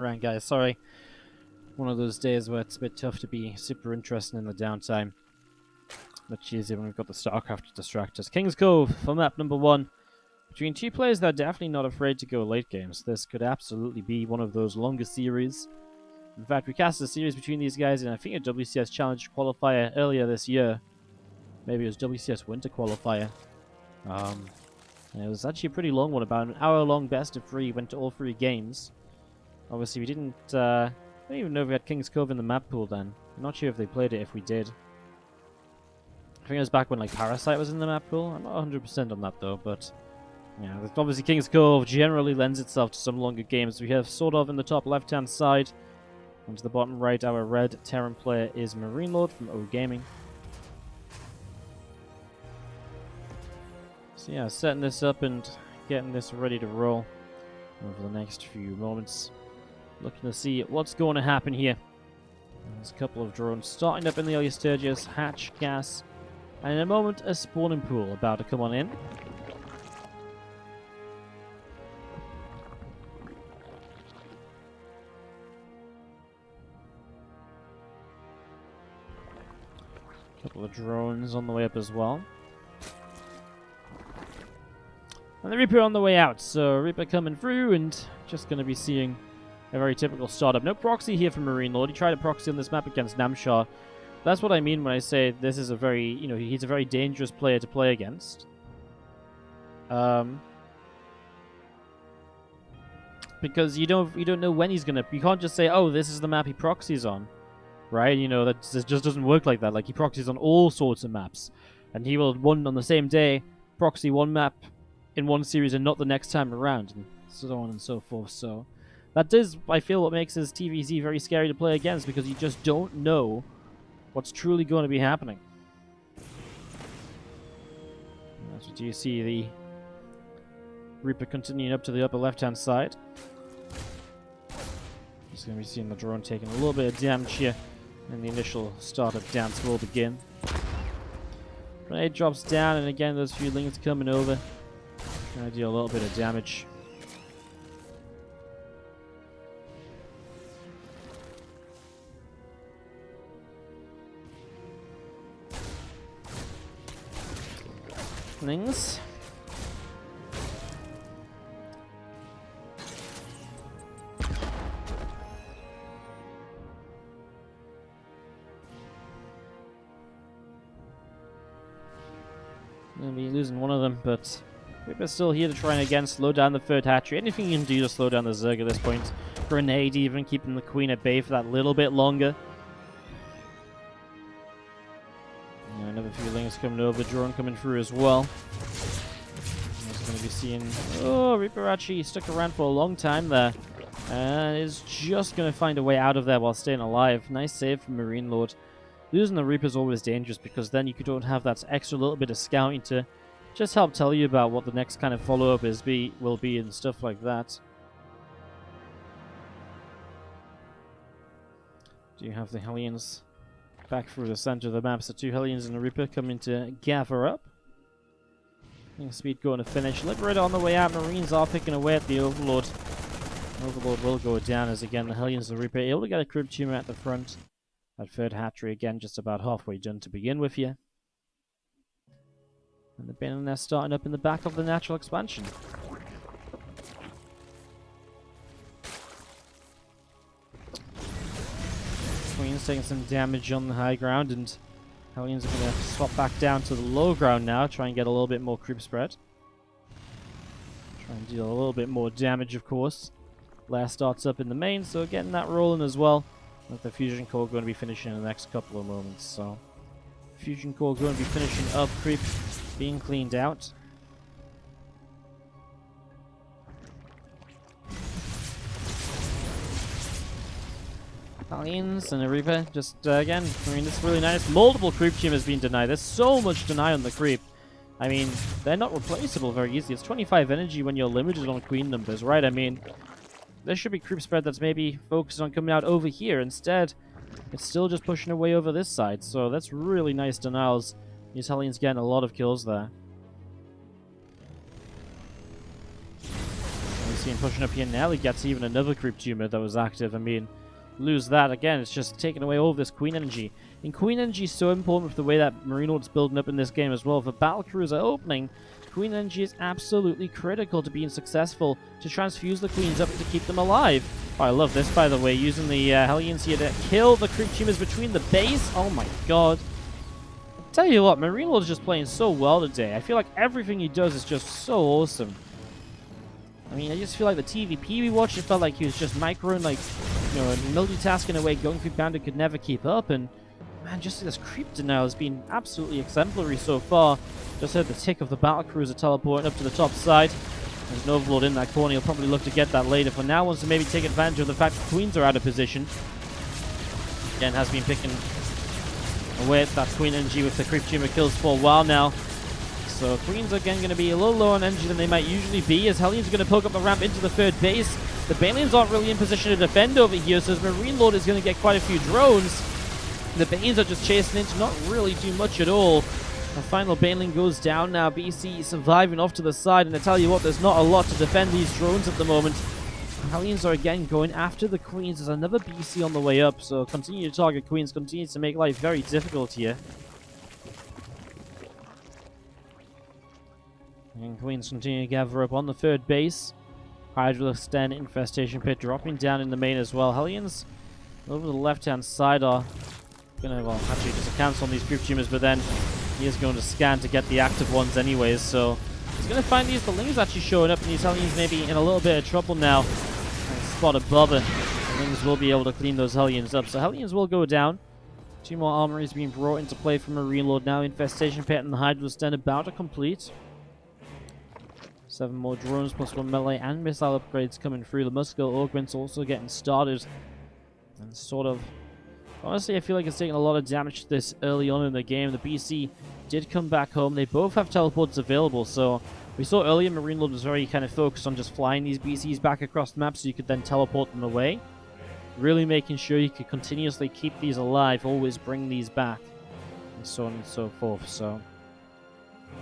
Right, guys, sorry. One of those days where it's a bit tough to be super interesting in the downtime. Much easier when we've got the StarCraft to distract us. King's Cove for map number 1. Between two players that are definitely not afraid to go late games. This could absolutely be one of those longer series. In fact, we cast a series between these guys in, I think, a WCS Challenger qualifier earlier this year. Maybe it was WCS Winter qualifier. And it was actually a pretty long one, about an hour-long best of 3. Went to all 3 games. Obviously, we didn't. I don't even know if we had King's Cove in the map pool then. I'm not sure if they played it. If we did, I think it was back when like Parasite was in the map pool. I'm not 100% on that though, but yeah, obviously King's Cove generally lends itself to some longer games. We have SortOf in the top left-hand side, and to the bottom right, our red Terran player is MarineLorD from O Gaming. So yeah, setting this up and getting this ready to roll over the next few moments. Looking to see what's going to happen here. There's a couple of drones starting up in the early stages. Hatch, gas, and in a moment, a spawning pool about to come on in. A couple of drones on the way up as well. And the Reaper on the way out. So Reaper coming through and just going to be seeing a very typical startup. No proxy here for MarineLorD. He tried a proxy on this map against Namshar. That's what I mean when I say this is a very, he's a very dangerous player to play against. Because you don't know when he's gonna. You can't just say, oh, this is the map he proxies on, right? That just doesn't work like that. Like he proxies on all sorts of maps, and he will on the same day proxy one map in one series and not the next time around, and so on and so forth. So. That is, I feel, what makes his TVZ very scary to play against, because you just don't know what's truly going to be happening. That's what you see the Reaper continuing up to the upper left-hand side. Just going to be seeing the drone taking a little bit of damage here, and the initial startup dance will begin. Grenade drops down, and again, those few lings coming over. Trying to deal a little bit of damage. Things. Gonna be losing one of them, but Reaper's still here to try and again slow down the third hatchery. Anything you can do to slow down the Zerg at this point. Grenade even, keeping the Queen at bay for that little bit longer. Another few lings coming over, drone coming through as well. Just going to be seeing... Oh, Reaper actually stuck around for a long time there. And is just going to find a way out of there while staying alive. Nice save from MarineLorD. Losing the Reaper is always dangerous, because then you don't have that extra little bit of scouting to just help tell you about what the next kind of follow-up will be and stuff like that. Do you have the Hellions back through the center of the map? So 2 Hellions and a Reaper coming to gather up. Speed going to finish. Liberator on the way out. Marines are picking away at the Overlord. Overlord will go down as again the Hellions and the Reaper able to get a crib tumor at the front. That third hatchery again just about halfway done to begin with here. And the Banon nest starting up in the back of the natural expansion. Queen's taking some damage on the high ground, and Hellions are going to swap back down to the low ground now, try and get a little bit more creep spread. Try and deal a little bit more damage, of course. Last starts up in the main, so getting that rolling as well. With the Fusion Core going to be finishing in the next couple of moments, so... Fusion Core going to be finishing up, creep being cleaned out. Hellions and a Reaper, just again, I mean, it's really nice. Multiple creep team has been denied. There's so much deny on the creep. I mean, they're not replaceable very easily. It's 25 energy when you're limited on queen numbers, right? I mean, there should be creep spread that's maybe focused on coming out over here. Instead, it's still just pushing away over this side. So that's really nice denials. These Hellions getting a lot of kills there. see him pushing up here now. He gets even another creep tumor that was active. I mean, lose that again, it's just taking away all of this queen energy. And queen energy is so important for the way that MarineLorD's building up in this game as well. For Battlecruiser opening, queen energy is absolutely critical to being successful, to transfuse the queens up and to keep them alive. Oh, I love this, by the way, using the Hellions here to kill the creep tumors between the base. Oh my god. I'll tell you what, MarineLorD's just playing so well today. I feel like everything he does is just so awesome. I mean, I just feel like the TVP we watched, it felt like he was just microing, like, you know, multitasking away, going through bound and could never keep up. And, man, just this creep denial has been absolutely exemplary so far. Just heard the tick of the Battlecruiser teleporting up to the top side. There's an Overlord in that corner. He'll probably look to get that later. For now, wants to maybe take advantage of the fact that Queens are out of position. Again, has been picking away at that Queen energy with the creep tumor kills for a while now. So Queens are again going to be a little lower on energy than they might usually be, as Hellions are going to poke up the ramp into the third base. The Balians aren't really in position to defend over here, so as MarineLorD is going to get quite a few drones. The Banes are just chasing in to not really do much at all. The final Baneling goes down now. BC surviving off to the side, and I tell you what, there's not a lot to defend these drones at the moment. Hellions are again going after the Queens. There's another BC on the way up, so continue to target Queens, continues to make life very difficult here. And Queens continue to gather up on the third base. Hydra extend infestation pit dropping down in the main as well. Hellions over the left-hand side are going to, well, actually just cancel on these creep tumors, but then he is going to scan to get the active ones anyways, so he's going to find these Lings actually showing up, and these Hellions may be in a little bit of trouble now. And spot above it. The Lings will be able to clean those Hellions up, so Hellions will go down. Two more armories being brought into play from MarineLorD now. Infestation pit and the Hydra stand about to complete. 7 more drones plus 1 melee and missile upgrades coming through. The muscular augments also getting started. And sort of, honestly, I feel like it's taking a lot of damage this early on in the game. The BC did come back home. They both have teleports available, so we saw earlier MarineLorD was very kind of focused on just flying these BCs back across the map so you could then teleport them away. Really making sure you could continuously keep these alive, always bring these back, and so on and so forth. So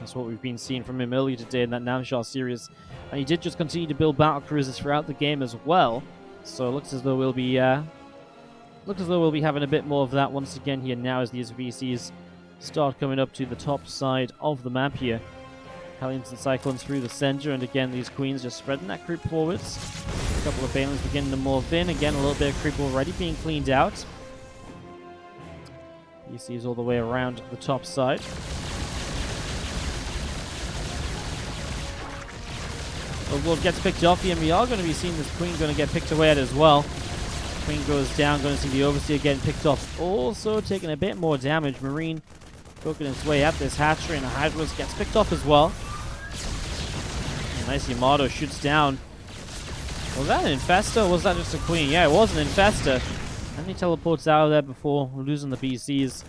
that's what we've been seeing from him earlier today in that Namshar series. And he did just continue to build Battlecruisers throughout the game as well. So it looks as though we'll be having a bit more of that once again here now as these VCs start coming up to the top side of the map here. Hellions and Cyclones through the center, and again these Queens just spreading that creep forwards. A couple of Balins beginning to morph in. Again, a little bit of creep already being cleaned out. VCs all the way around the top side. Overlord gets picked off here, and we are going to be seeing this Queen going to get picked away at as well. Queen goes down, going to see the Overseer getting picked off. Also taking a bit more damage. Marine poking its way at this hatchery, and the Hydra gets picked off as well. Nice Yamato shoots down. Was that an Infestor, or was that just a Queen? Yeah, it was an Infestor. And he teleports out of there before losing the BCs.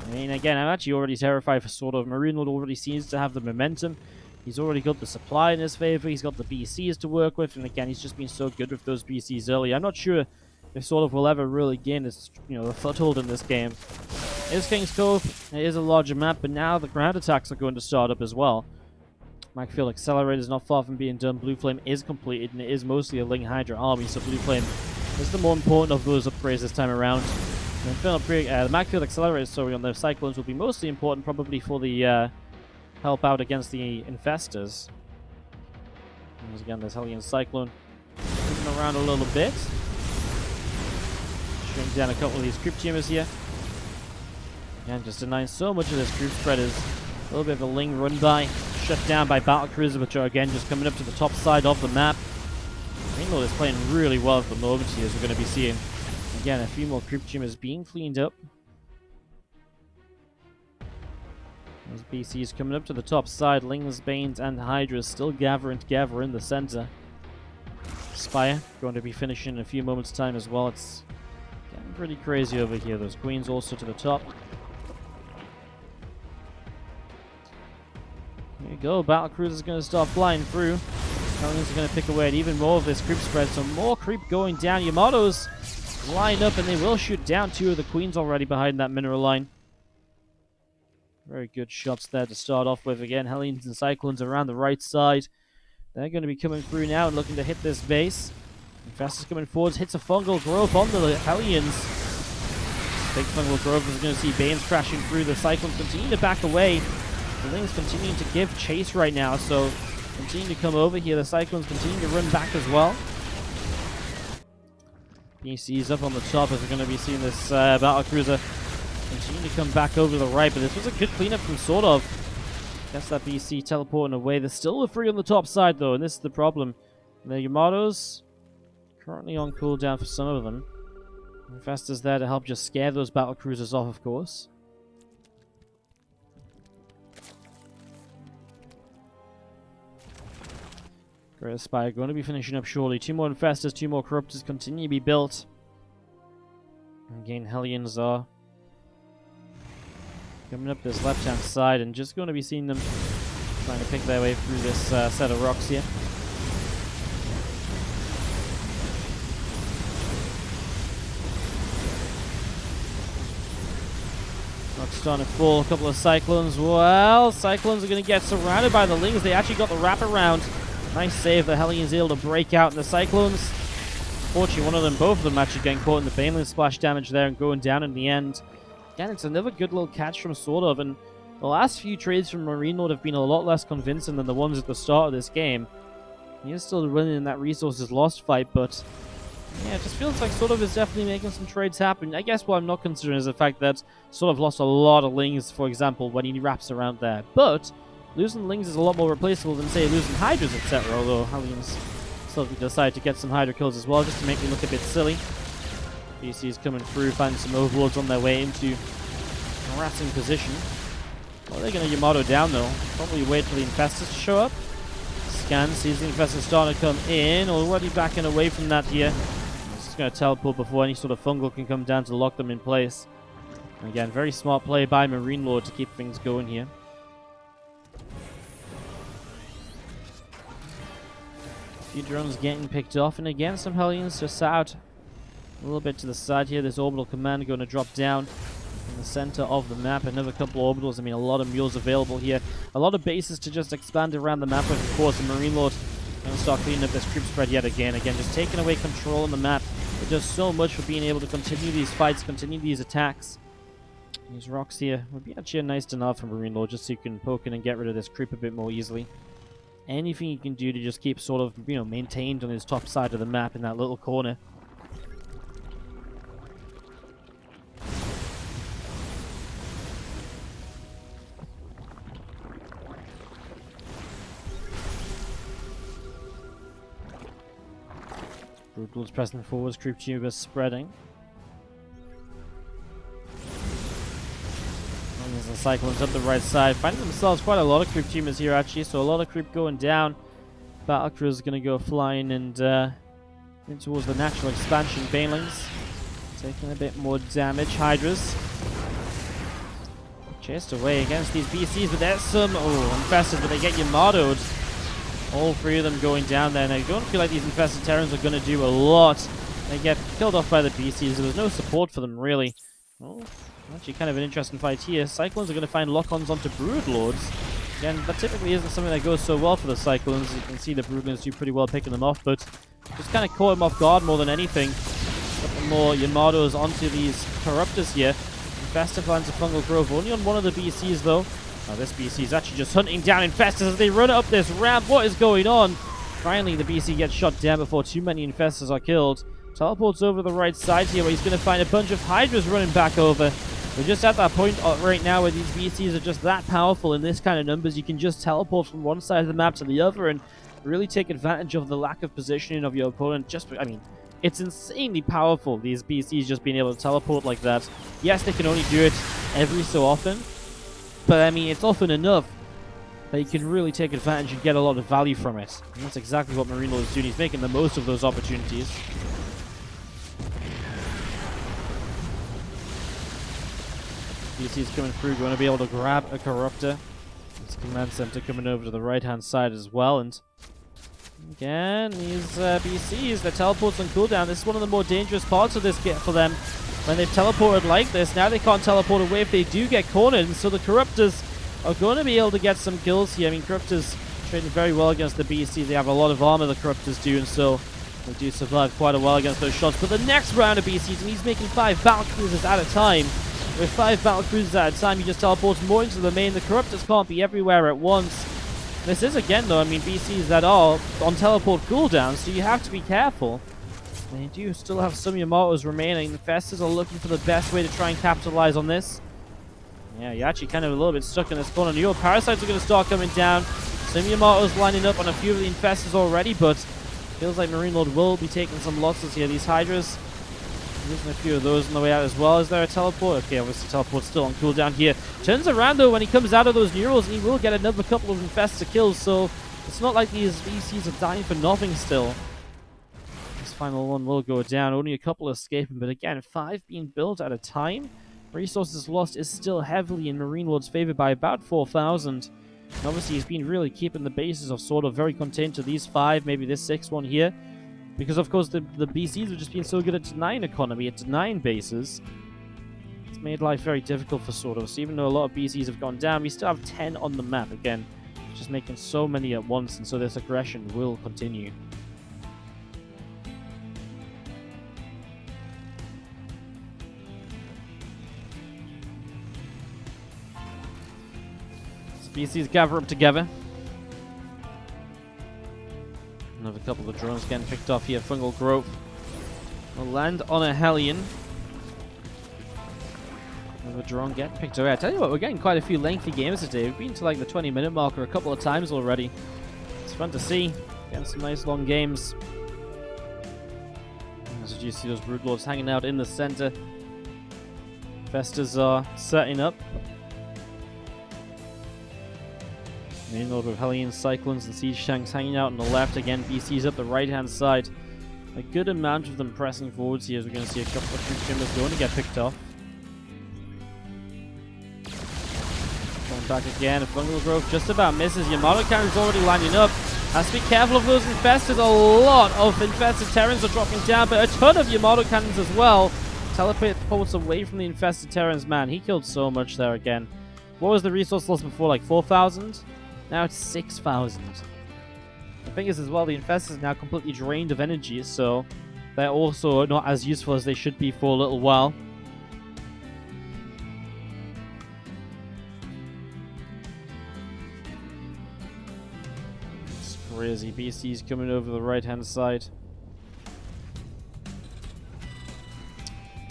I mean, again, I'm actually already terrified for SortOf. MarineLorD already seems to have the momentum. He's already got the supply in his favor. He's got the BCs to work with, and again, he's just been so good with those BCs early. I'm not sure if SortOf will ever really gain his, a foothold in this game. It is King's Cove. It is a larger map, but now the ground attacks are going to start up as well. Minefield Accelerator is not far from being done. Blue Flame is completed, and it is mostly a Ling Hydra army, so Blue Flame is the more important of those upgrades this time around. The Minefield Accelerator, on the Cyclones will be mostly important, probably for the help out against the Infestors. And again, there's Hellion Cyclone moving around a little bit. Shooting down a couple of these creep tumors here. Again, just denying so much of this creep spreaders. A little bit of a Ling run by. Shut down by Battlecruiser, which are again just coming up to the top side of the map. MarineLorD is playing really well at the moment here, as we're going to be seeing. Again, a few more creep tumors being cleaned up. Those BCs coming up to the top side. Lings, Banes, and Hydras still gathering together in the center. Spire going to be finishing in a few moments' time as well. It's getting pretty crazy over here. Those Queens also to the top. There you go. Battlecruiser is going to start flying through. Hellions are going to pick away at even more of this creep spread. So more creep going down. Yamatos line up, and they will shoot down 2 of the Queens already behind that mineral line. Very good shots there to start off with. Again, Hellions and Cyclones around the right side. They're going to be coming through now and looking to hit this base. Infestor's coming forwards, hits a fungal growth on the Hellions. Big fungal growth is going to see Banes crashing through. The Cyclones continue to back away. The Lings continuing to give chase right now, so continue to come over here. The Cyclones continue to run back as well. BC's up on the top as we're going to be seeing this Battlecruiser continue to come back over to the right, but this was a good cleanup from SortOf. Guess that BC teleporting away. There's still a 3 on the top side though, and this is the problem. The Yamatos currently on cooldown for some of them. Infestor's there to help just scare those Battlecruisers off, of course. Great Spire going to be finishing up shortly. 2 more Infestors, 2 more Corruptors continue to be built. And again, Hellions are coming up this left-hand side and just going to be seeing them trying to pick their way through this set of rocks here. Rocks starting to fall. A couple of Cyclones. Well, Cyclones are going to get surrounded by the Lings. They actually got the wraparound. Nice save. The Hellions able to break out. And the Cyclones, unfortunately, both of them actually getting caught in the Baneling splash damage there and going down in the end. Again, it's another good little catch from SortOf, and the last few trades from MarineLorD have been a lot less convincing than the ones at the start of this game. He is still running in that resources lost fight, but yeah, it just feels like SortOf is definitely making some trades happen. I guess what I'm not considering is the fact that SortOf lost a lot of Lings, for example, when he wraps around there. But losing Lings is a lot more replaceable than, say, losing Hydras, etc. Although Hellions still decide to get some Hydra kills as well, just to make me look a bit silly. BC is coming through, finding some Overlords on their way into harassing position. Well, they're going to Yamato down though. Probably wait for the Infestors to show up. Scan, sees the Infestors starting to come in. Already backing away from that here. Just going to teleport before any sort of fungal can come down to lock them in place. And again, very smart play by MarineLorD to keep things going here. A few drones getting picked off, and again, some Hellions just out a little bit to the side here. This orbital command going to drop down in the center of the map. Another couple orbitals. I mean, a lot of mules available here. A lot of bases to just expand around the map. But of course, the MarineLorD going to start cleaning up this creep spread yet again. Again, just taking away control on the map. It does so much for being able to continue these fights, continue these attacks. These rocks here would be actually a nice denial for MarineLorD, just so you can poke in and get rid of this creep a bit more easily. Anything you can do to just keep sort of, maintained on his top side of the map in that little corner. Brutal's pressing forwards, creep tubers spreading. There's the Cyclones up the right side, finding themselves quite a lot of creep tumors here actually, so a lot of creep going down. Battlecruiser is going to go flying and in towards the natural expansion Banelings, taking a bit more damage. Hydras chased away against these BCs, but there's some Infestors, but they get Yamato'd. All 3 of them going down there, and I don't feel like these Infested Terrans are going to do a lot. They get killed off by the BCs. There was no support for them, really. Well, actually kind of an interesting fight here. Cyclones are going to find lock-ons onto Broodlords. Again, that typically isn't something that goes so well for the Cyclones. You can see the Broodlords do pretty well picking them off, but just kind of caught him off guard more than anything. A couple more Yamatos onto these Corruptors here. Infestor finds a fungal growth only on one of the BCs, though. Now this BC is actually just hunting down Infestors as they run up this ramp. What is going on? Finally, the BC gets shot down before too many Infestors are killed. Teleports over the right side here where he's going to find a bunch of Hydras running back over. We're just at that point right now where these BCs are just that powerful in this kind of numbers. You can just teleport from one side of the map to the other and really take advantage of the lack of positioning of your opponent. It's insanely powerful, these BCs just being able to teleport like that. Yes, they can only do it every so often, but I mean, it's often enough that you can really take advantage and get a lot of value from it. And that's exactly what MarineLorD is doing. He's making the most of those opportunities. BC's coming through, going to be able to grab a Corruptor. This command center coming over to the right-hand side as well, and again, these BCs, the teleports on cooldown. This is one of the more dangerous parts of this kit for them. When they've teleported like this, now they can't teleport away if they do get cornered, and so the Corruptors are going to be able to get some kills here. I mean, Corruptors trading very well against the BC. They have a lot of armor, the Corruptors do, and so they do survive quite a while against those shots. But the next round of BCs, and he's making 5 Battlecruisers at a time. With 5 Battlecruisers at a time, he just teleports more into the main. The Corruptors can't be everywhere at once. This is, again, though, I mean, BCs that are on teleport cooldown, so you have to be careful. And you do still have some Yamatos remaining. The Infestors are looking for the best way to try and capitalize on this. Yeah, you're actually kind of a little bit stuck in this corner. Your Parasites are going to start coming down. Some Yamatos lining up on a few of the Infestors already, but feels like MarineLorD will be taking some losses here. These Hydras, losing a few of those on the way out as well. Is there a teleport? Okay, obviously teleport's still on cooldown here. Turns around though when he comes out of those Neurals, and he will get another couple of Infestor kills, so it's not like these VCs are dying for nothing still. This final one will go down, only a couple escaping, but again, 5 being built at a time. Resources lost is still heavily in MarineLorD's favor by about 4,000. And obviously he's been really keeping the bases of sort of very contained to these 5, maybe this 6th one here. Because of course the BCs have just been so good at denying economy, at denying bases. It's made life very difficult for SortOf. So even though a lot of BCs have gone down, we still have 10 on the map again. Just making so many at once, and so this aggression will continue. Species gather up together. Another couple of drones getting picked off here. Fungal Growth will land on a Hellion. Another drone getting picked away. I tell you what, we're getting quite a few lengthy games today. We've been to like the 20-minute marker a couple of times already. It's fun to see. Getting some nice long games. As you see those Broodlords hanging out in the center. Infestors are setting up. MarineLorD with Hellions, Cyclones, and Siege Tanks hanging out on the left. Again, BC's up the right-hand side. A good amount of them pressing forwards here, as we're going to see a couple of troop trimmers going to get picked off. Going back again, a Fungal Growth just about misses. Yamato Cannon's already lining up. Has to be careful of those Infestors. A lot of Infested Terrans are dropping down, but a ton of Yamato Cannons as well. Teleports away from the Infested Terrans. Man, he killed so much there again. What was the resource loss before, like 4,000? Now it's 6,000. The thing is as well, the Infestors are now completely drained of energy, so they're also not as useful as they should be for a little while. It's crazy. BC's coming over the right-hand side.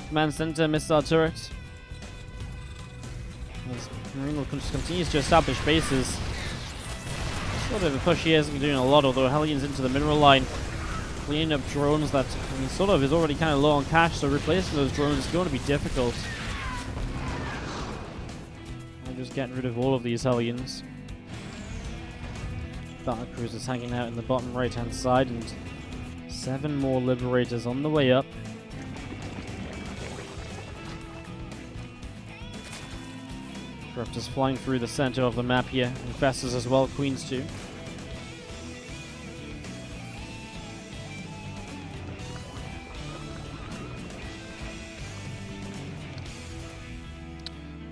Command Center, missile turret. As MarineLorD just continues to establish bases. A little bit of a push here, isn't doing a lot, although Hellions into the mineral line. Cleaning up drones that, I mean, SortOf is already kind of low on cash, so replacing those drones is going to be difficult. I'm just getting rid of all of these Hellions. Battlecruisers hanging out in the bottom right-hand side, and 7 more Liberators on the way up. Raptors flying through the center of the map here. Infestors as well, Queens too.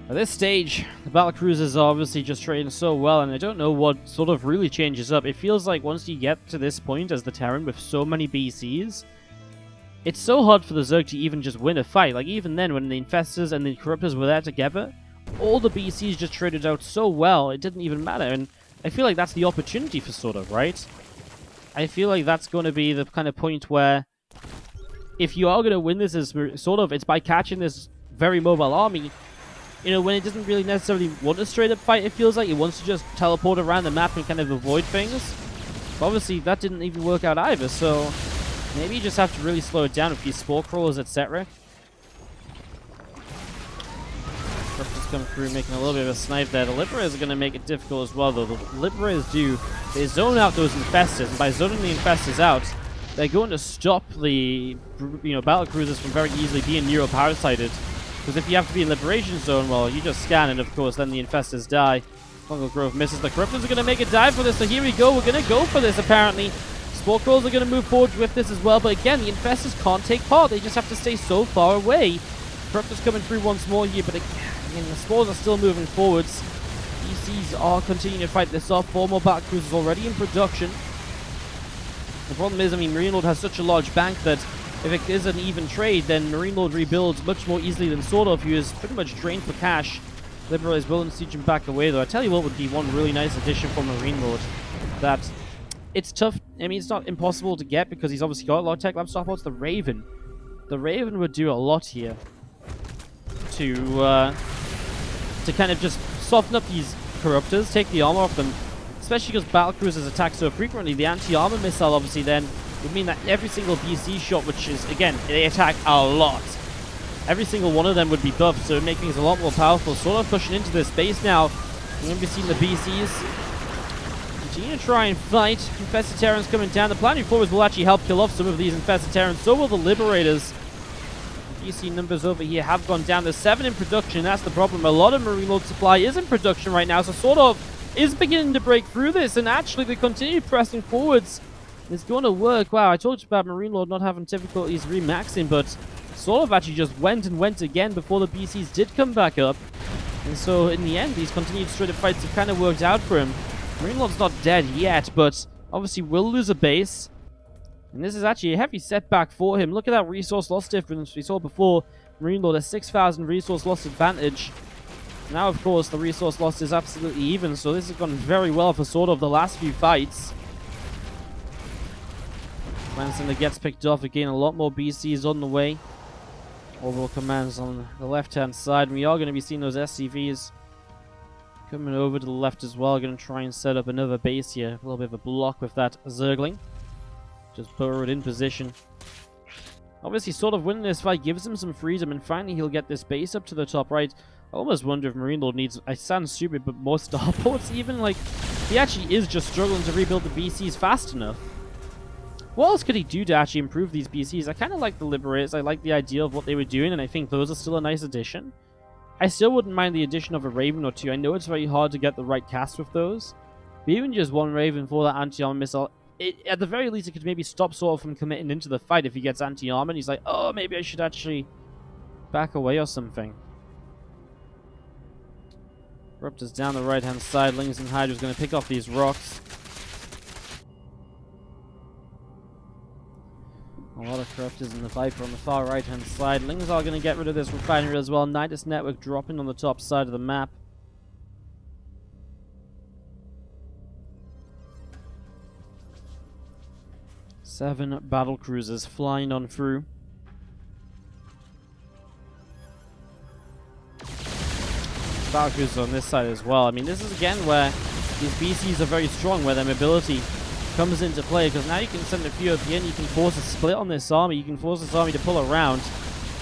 At this stage, the Battlecruisers are obviously just trading so well, and I don't know what sort of really changes up. It feels like once you get to this point as the Terran with so many BCs, it's so hard for the Zerg to even just win a fight. Like even then, when the Infestors and the Corruptors were there together, all the BCs just traded out so well, it didn't even matter. And I feel like that's the opportunity for SortOf, right? I feel like that's going to be the kind of point where if you are going to win this as SortOf, it's by catching this very mobile army. You know, when it doesn't really necessarily want a straight-up fight, it feels like it wants to just teleport around the map and kind of avoid things. But obviously, that didn't even work out either, so maybe you just have to really slow it down with these Spore Crawlers, etc. Just come through, making a little bit of a snipe there. The Liberators are going to make it difficult as well, though. The Liberators they zone out those Infestors, and by zoning the Infestors out, they're going to stop the Battlecruisers from very easily being neuroparasited. Because if you have to be in Liberation Zone, well, you just scan, and of course, then the Infestors die. Fungal Growth misses. The Corruptors are going to make a dive for this, so here we go. We're going to go for this, apparently. Spore Crawlers are going to move forward with this as well, but again, the Infestors can't take part. They just have to stay so far away. Corruptors coming through once more here, but again, the Spores are still moving forwards. BCs are continuing to fight this off. 4 more Battlecruisers already in production. The problem is, I mean, MarineLorD has such a large bank that if it is an even trade, then MarineLorD rebuilds much more easily than SortOf, who is pretty much drained for cash. Liberate will siege him back away, though. I tell you what would be one really nice addition for MarineLorD. That it's tough. I mean, it's not impossible to get because he's obviously got a lot of tech lab stockpiles. The Raven. The Raven would do a lot here to kind of just soften up these corruptors, take the armor off them, especially because Battlecruisers attack so frequently. The anti-armor missile obviously then would mean that every single BC shot, which is, again, they attack a lot, every single one of them would be buffed, so it would make things a lot more powerful. Sort of pushing into this base now. We're going to be seeing the BCs continue to try and fight. Infestor Terrans coming down. The planning forwards will actually help kill off some of these Infestor Terrans. So will the Liberators. BC numbers over here have gone down. There's 7 in production. That's the problem. A lot of MarineLorD supply is in production right now, so SortOf is beginning to break through this, and actually they continue pressing forwards. It's going to work. Wow, I told you about MarineLorD not having difficulties remaxing, but SortOf actually just went and went again before the BCs did come back up. And so in the end, these continued straight up fights have kind of worked out for him. MarineLorD's not dead yet, but obviously will lose a base. And this is actually a heavy setback for him. Look at that resource loss difference we saw before. MarineLorD has 6,000 resource loss advantage. Now, of course, the resource loss is absolutely even, so this has gone very well for SortOf the last few fights. Manson gets picked off again. A lot more BCs on the way. Orbital commands on the left-hand side. We are going to be seeing those SCVs coming over to the left as well. Going to try and set up another base here. A little bit of a block with that Zergling. Just burrowed in position. Obviously, SortOf winning this fight gives him some freedom, and finally he'll get this base up to the top right. I almost wonder if MarineLorD needs, I sound stupid, but more starports even. Like, he actually is just struggling to rebuild the BCs fast enough. What else could he do to actually improve these BCs? I kind of like the Liberators. I like the idea of what they were doing, and I think those are still a nice addition. I still wouldn't mind the addition of a Raven or 2. I know it's very hard to get the right cast with those. But even just 1 Raven for that anti-armor missile, at the very least, it could maybe stop SortOf from committing into the fight if he gets anti-armor, and he's like, oh, maybe I should actually back away or something. Raptors down the right-hand side. Lings and Hydra's going to pick off these rocks. A lot of Corruptors in the Viper on the far right-hand side. Lings are going to get rid of this refinery as well. Nidus network dropping on the top side of the map. Seven Battlecruisers flying on through. Battlecruisers on this side as well. I mean, this is again where these BCs are very strong, where their mobility comes into play, because now you can send a few of you in, you can force a split on this army, you can force this army to pull around,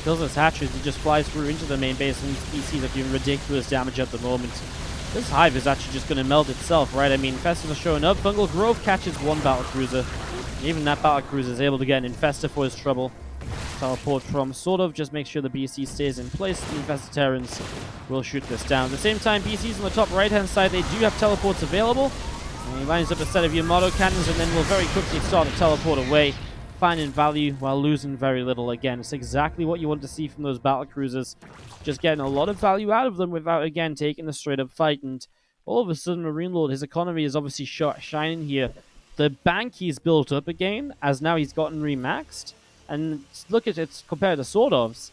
kills this hatcheries, he just flies through into the main base, and these BCs are doing ridiculous damage at the moment. This hive is actually just going to melt itself, right? I mean, Infestors are showing up. Fungal Grove catches 1 Battlecruiser. Even that Battlecruiser is able to get an Infestor for his trouble. Teleport from SortOf, just make sure the BC stays in place. The Infestor Terrans will shoot this down. At the same time, BCs on the top right-hand side, they do have teleports available. And he lines up a set of Yamato cannons and then will very quickly start to teleport away, finding value while losing very little. Again, it's exactly what you want to see from those Battlecruisers. Just getting a lot of value out of them without, again, taking a straight-up fight. And all of a sudden, MarineLorD, his economy is obviously shining here. The bank he's built up again, as now he's gotten remaxed. And look at it compared to SortOf's.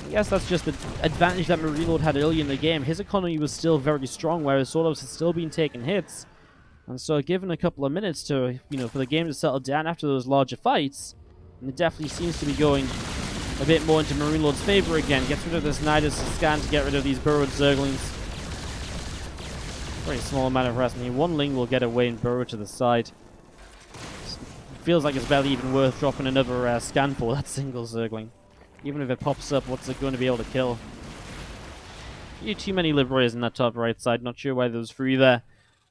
I guess that's just the advantage that MarineLorD had early in the game. His economy was still very strong, whereas SortOf's had still been taking hits. And so given a couple of minutes to, for the game to settle down after those larger fights, and it definitely seems to be going a bit more into MarineLorD's favor again. Gets rid of this Nidus scan to get rid of these burrowed Zerglings. Very small amount of harassment here. 1 Ling will get away and burrow to the side. Feels like it's barely even worth dropping another scan for that single Zergling. Even if it pops up, what's it going to be able to kill? Too many Liberators in that top right side. Not sure why there's 3 there.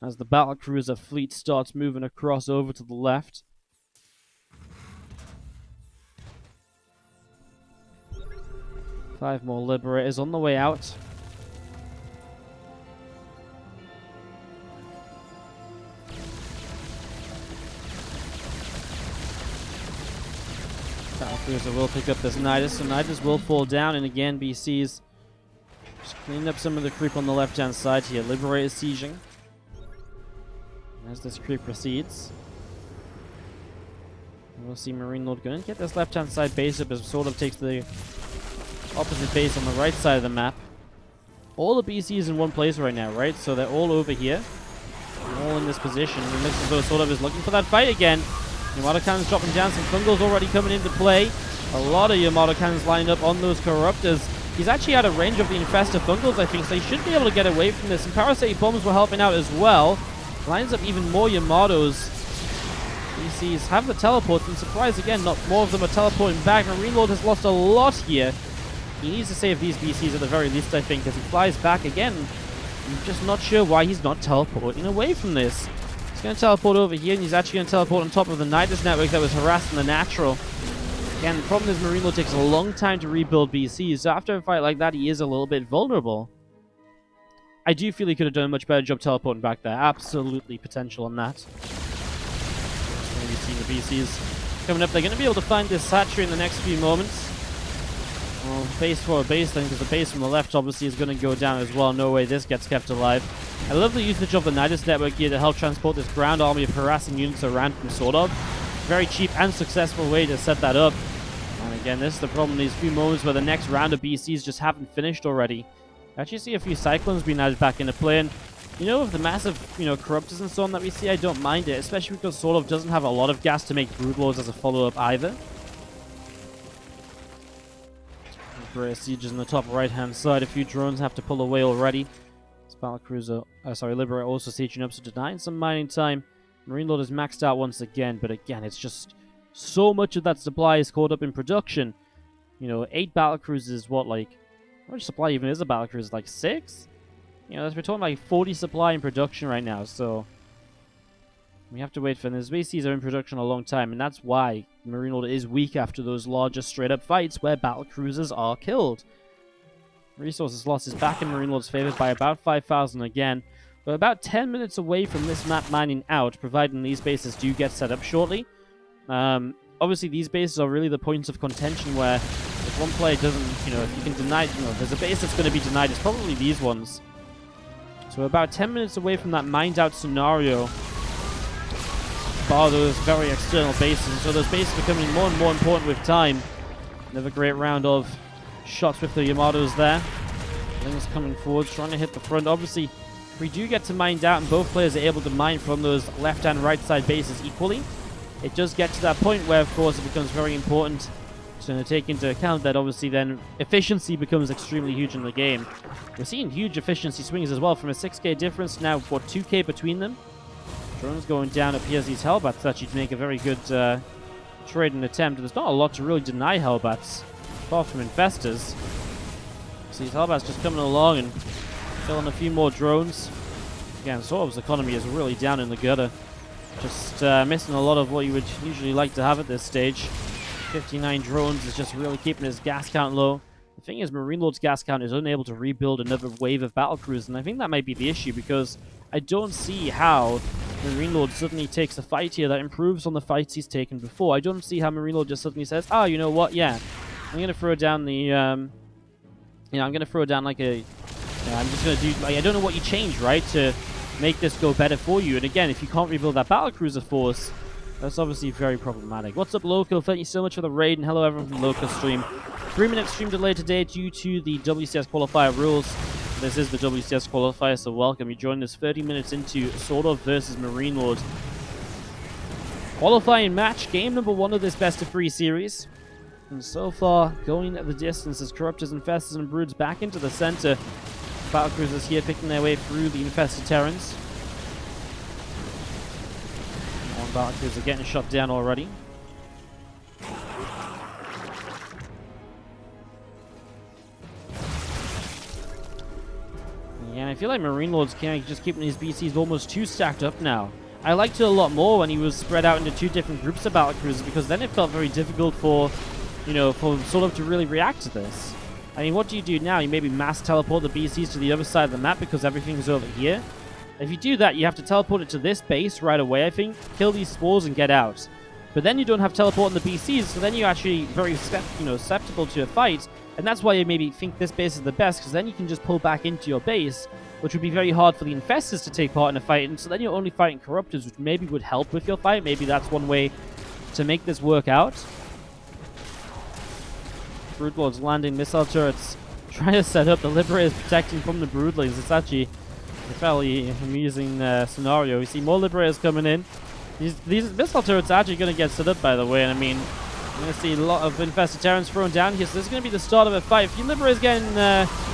As the Battlecruiser fleet starts moving across over to the left. Five more Liberators on the way out. Battlecruiser will pick up this Nidus, so Nidus will fall down, and again, BCs Just cleaned up some of the creep on the left-hand side here. Liberator sieging. As this creep proceeds. We'll see MarineLorD going to get this left-hand side base up as SortOf takes the opposite base on the right side of the map. All the BCs in one place right now, right? So they're all over here. All in this position. And it looks as though SortOf is looking for that fight again. Yamato cannons dropping down. Some Fungals already coming into play. A lot of Yamato cannons lining up on those Corruptors. He's actually out of range of the Infestor Fungals, I think, so he should be able to get away from this. And Parasite Bombs were helping out as well. Lines up even more Yamatos. BCs have the teleports, and surprise again, not more of them are teleporting back. MarineLorD has lost a lot here. He needs to save these BCs at the very least, I think, as he flies back again. I'm just not sure why he's not teleporting away from this. He's going to teleport over here, and he's actually going to teleport on top of the Nidus network that was harassing the Natural. Again, the problem is MarineLorD takes a long time to rebuild BCs, so after a fight like that, he is a little bit vulnerable. I do feel he could have done a much better job teleporting back there. Absolutely potential on that. Maybe seeing the BCs coming up. They're going to be able to find this hatchery in the next few moments. Well, base for a base then, because the base from the left obviously is going to go down as well. No way this gets kept alive. I love the usage of the Nidus network here to help transport this ground army of harassing units around from SortOf. Very cheap and successful way to set that up. And again, this is the problem, these few moments where the next round of BCs just haven't finished already. I actually see a few Cyclones being added back into play, and you know, with the massive, Corruptors and so on that we see, I don't mind it, especially because SortOf doesn't have a lot of gas to make Broodlords as a follow-up either. Great sieges on the top right-hand side. A few drones have to pull away already. This Battlecruiser, Liberator also sieging up, so denying some mining time. MarineLorD is maxed out once again, but again, it's just so much of that supply is caught up in production. 8 Battlecruisers is what, like, how much supply even is a Battlecruiser? Like 6? We're talking like 40 supply in production right now, so we have to wait for this. BCs are in production a long time, and that's why MarineLorD is weak after those larger straight-up fights where Battlecruisers are killed. Resources lost is back in MarineLorD's favor by about 5,000 again. We're about 10 minutes away from this map mining out, providing these bases do get set up shortly. Obviously, these bases are really the points of contention where if one player doesn't, if you can deny, there's a base that's going to be denied, it's probably these ones. So we're about 10 minutes away from that mined out scenario. Bar those very external bases, so those bases are becoming more and more important with time. Another great round of shots with the Yamatos there. Things coming forward, trying to hit the front. Obviously, if we do get to mined out and both players are able to mine from those left and right side bases equally, it does get to that point where, of course, it becomes very important to take into account that obviously then efficiency becomes extremely huge in the game. We're seeing huge efficiency swings as well, from a 6k difference now, what, 2k between them. Drones going down appears these Hellbats actually make a very good trading attempt. There's not a lot to really deny Hellbats, apart from Infestors. So these Hellbats just coming along and killing a few more drones. Again, SortOf's economy is really down in the gutter. Just missing a lot of what you would usually like to have at this stage. 59 drones is just really keeping his gas count low. The thing is, MarineLorD's gas count is unable to rebuild another wave of Battlecruisers, and I think that might be the issue, because I don't see how MarineLorD suddenly takes a fight here that improves on the fights he's taken before. I don't see how MarineLorD just suddenly says, oh, you know what, yeah, I'm going to throw down the, I'm going to throw down like a, I'm just going to do, like, I don't know what you changed, right, to make this go better for you. And again, if you can't rebuild that Battlecruiser force, that's obviously very problematic. What's up, Local? Thank you so much for the raid, and hello everyone from Local Stream. 3-minute stream delay today due to the WCS qualifier rules. This is the WCS qualifier, so welcome. You joined us 30 minutes into SortOf versus MarineLorD. Qualifying match, game number 1 of this best-of-3 series. And so far, going at the distance as Corruptors, Infestors, and Broods back into the center. Battlecruisers here picking their way through the Infested Terrans. One Battlecruiser getting shot down already. Yeah, and I feel like MarineLorD's just keeping his BCs almost too stacked up now. I liked it a lot more when he was spread out into 2 different groups of Battlecruisers, because then it felt very difficult for, for SortOf to really react to this. I mean, what do you do now? You maybe mass teleport the BCs to the other side of the map because everything's over here. If you do that, you have to teleport it to this base right away, I think. Kill these spores and get out. but then you don't have teleport in the BCs, so then you're actually very susceptible to a fight, and that's why you maybe think this base is the best, because then you can just pull back into your base, which would be very hard for the Infestors to take part in a fight, and so then you're only fighting Corruptors, which maybe would help with your fight. Maybe that's one way to make this work out. Broodlords landing missile turrets, trying to set up the Liberators protecting from the Broodlings. It's actually a fairly amusing scenario. We see more Liberators coming in. These missile turrets are actually going to get set up, by the way, and I mean, we're going to see a lot of Infested Terrans thrown down here, so this is going to be the start of a fight. A few Liberators getting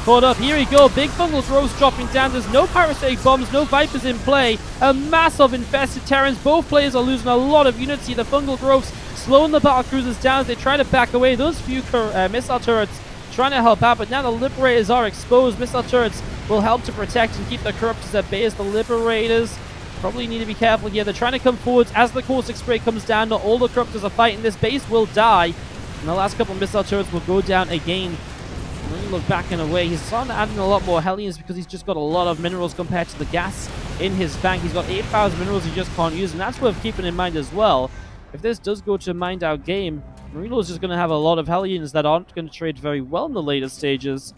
caught up. Here we go, big fungal growths dropping down. There's no Pyrostatic Bombs, no Vipers in play. A mass of Infested Terrans. Both players are losing a lot of units here. The fungal growths slowing the Battlecruisers down as they try to back away. Those few missile turrets trying to help out, but now the Liberators are exposed. Missile turrets will help to protect and keep the Corruptors at bay as the Liberators probably need to be careful here. They're trying to come forwards as the caustic spray comes down. Not all the Corruptors are fighting. This base will die, and the last couple of missile turrets will go down again. When you look back in a way, he's starting to add in a lot more Hellions because he's just got a lot of minerals compared to the gas in his bank. He's got 8,000 minerals he just can't use, and that's worth keeping in mind as well. If this does go to a mined out game, MarineLorD's just going to have a lot of Hellions that aren't going to trade very well in the later stages,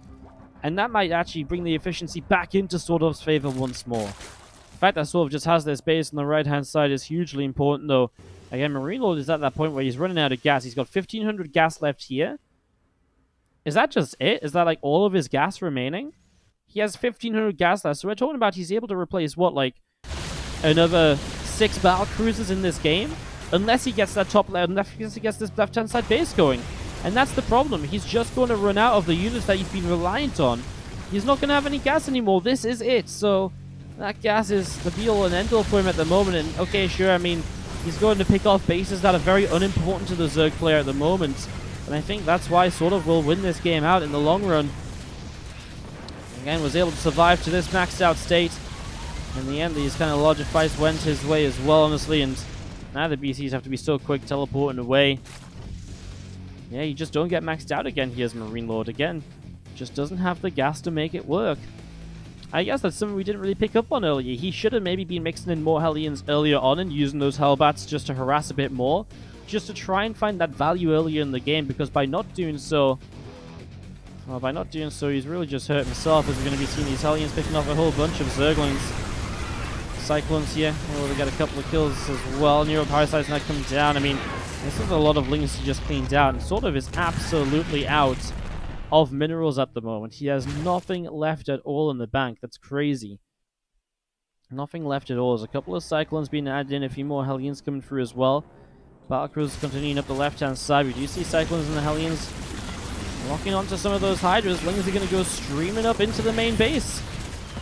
and that might actually bring the efficiency back into SortOf's favor once more. The fact that SortOf just has this base on the right-hand side is hugely important, though. Again, MarineLorD is at that point where he's running out of gas. He's got 1,500 gas left here. Is that just it? Is that like all of his gas remaining? He has 1,500 gas left, so we're talking about he's able to replace, what, like another 6 Battlecruisers in this game? Unless he gets that unless he gets this left-hand side base going. And that's the problem. He's just going to run out of the units that he's been reliant on. He's not going to have any gas anymore. This is it. So that gas is the be-all and end-all for him at the moment. And okay, sure, I mean, he's going to pick off bases that are very unimportant to the Zerg player at the moment. And I think that's why SortOf will win this game out in the long run. Again, was able to survive to this maxed out state. In the end, these kind of larger fights went his way as well, honestly. And now the BCs have to be so quick teleporting away. Yeah, you just don't get maxed out again here as MarineLorD. Again, just doesn't have the gas to make it work. I guess that's something we didn't really pick up on earlier. He should have maybe been mixing in more Hellions earlier on and using those Hellbats just to harass a bit more. Just to try and find that value earlier in the game, because by not doing so, he's really just hurt himself, as we're going to be seeing these Hellions picking off a whole bunch of Zerglings. Cyclones here. Oh, they got a couple of kills as well. Neuroparasite's not coming down. I mean, this is a lot of lings to just cleaned out, and SortOf is absolutely out of minerals at the moment. He has nothing left at all in the bank. That's crazy. Nothing left at all. There's a couple of Cyclones being added in, a few more Hellions coming through as well. Battlecruiser continuing up the left-hand side. We do see Cyclones and the Hellions locking onto some of those Hydras. Lings are going to go streaming up into the main base.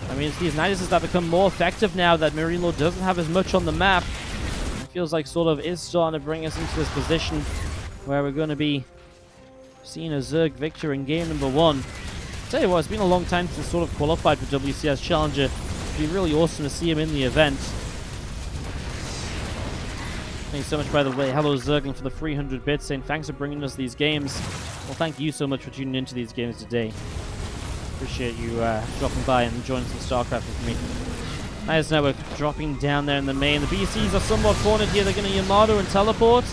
I mean, it's these Niduses that become more effective now that MarineLorD doesn't have as much on the map. It feels like SortOf is starting to bring us into this position where we're going to be seeing a Zerg victor in game number 1. I'll tell you what, it's been a long time since SortOf qualified for WCS Challenger. It'd be really awesome to see him in the event. Thanks so much, by the way. Hello, Zergling, for the 300 bits, saying thanks for bringing us these games. Well, thank you so much for tuning into these games today. Appreciate you dropping by and joining some StarCraft with me. Nice Network dropping down there in the main. The BCs are somewhat cornered here. They're going to Yamato and teleport.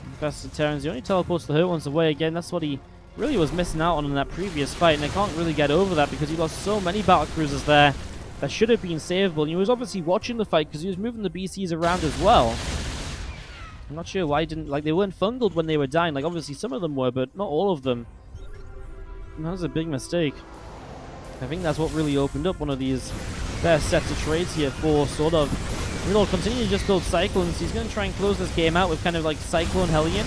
Infested Terrans, the only teleports the hurt ones away again. That's what he really was missing out on in that previous fight, and I can't really get over that because he lost so many Battlecruisers there that should have been savable. And he was obviously watching the fight because he was moving the BCs around as well. I'm not sure why he didn't, like, they weren't fungled when they were dying. Like, obviously some of them were, but not all of them. And that was a big mistake. I think that's what really opened up one of these best sets of trades here for SortOf. We'll continue to just build Cyclones. He's going to try and close this game out with kind of like Cyclone Hellion.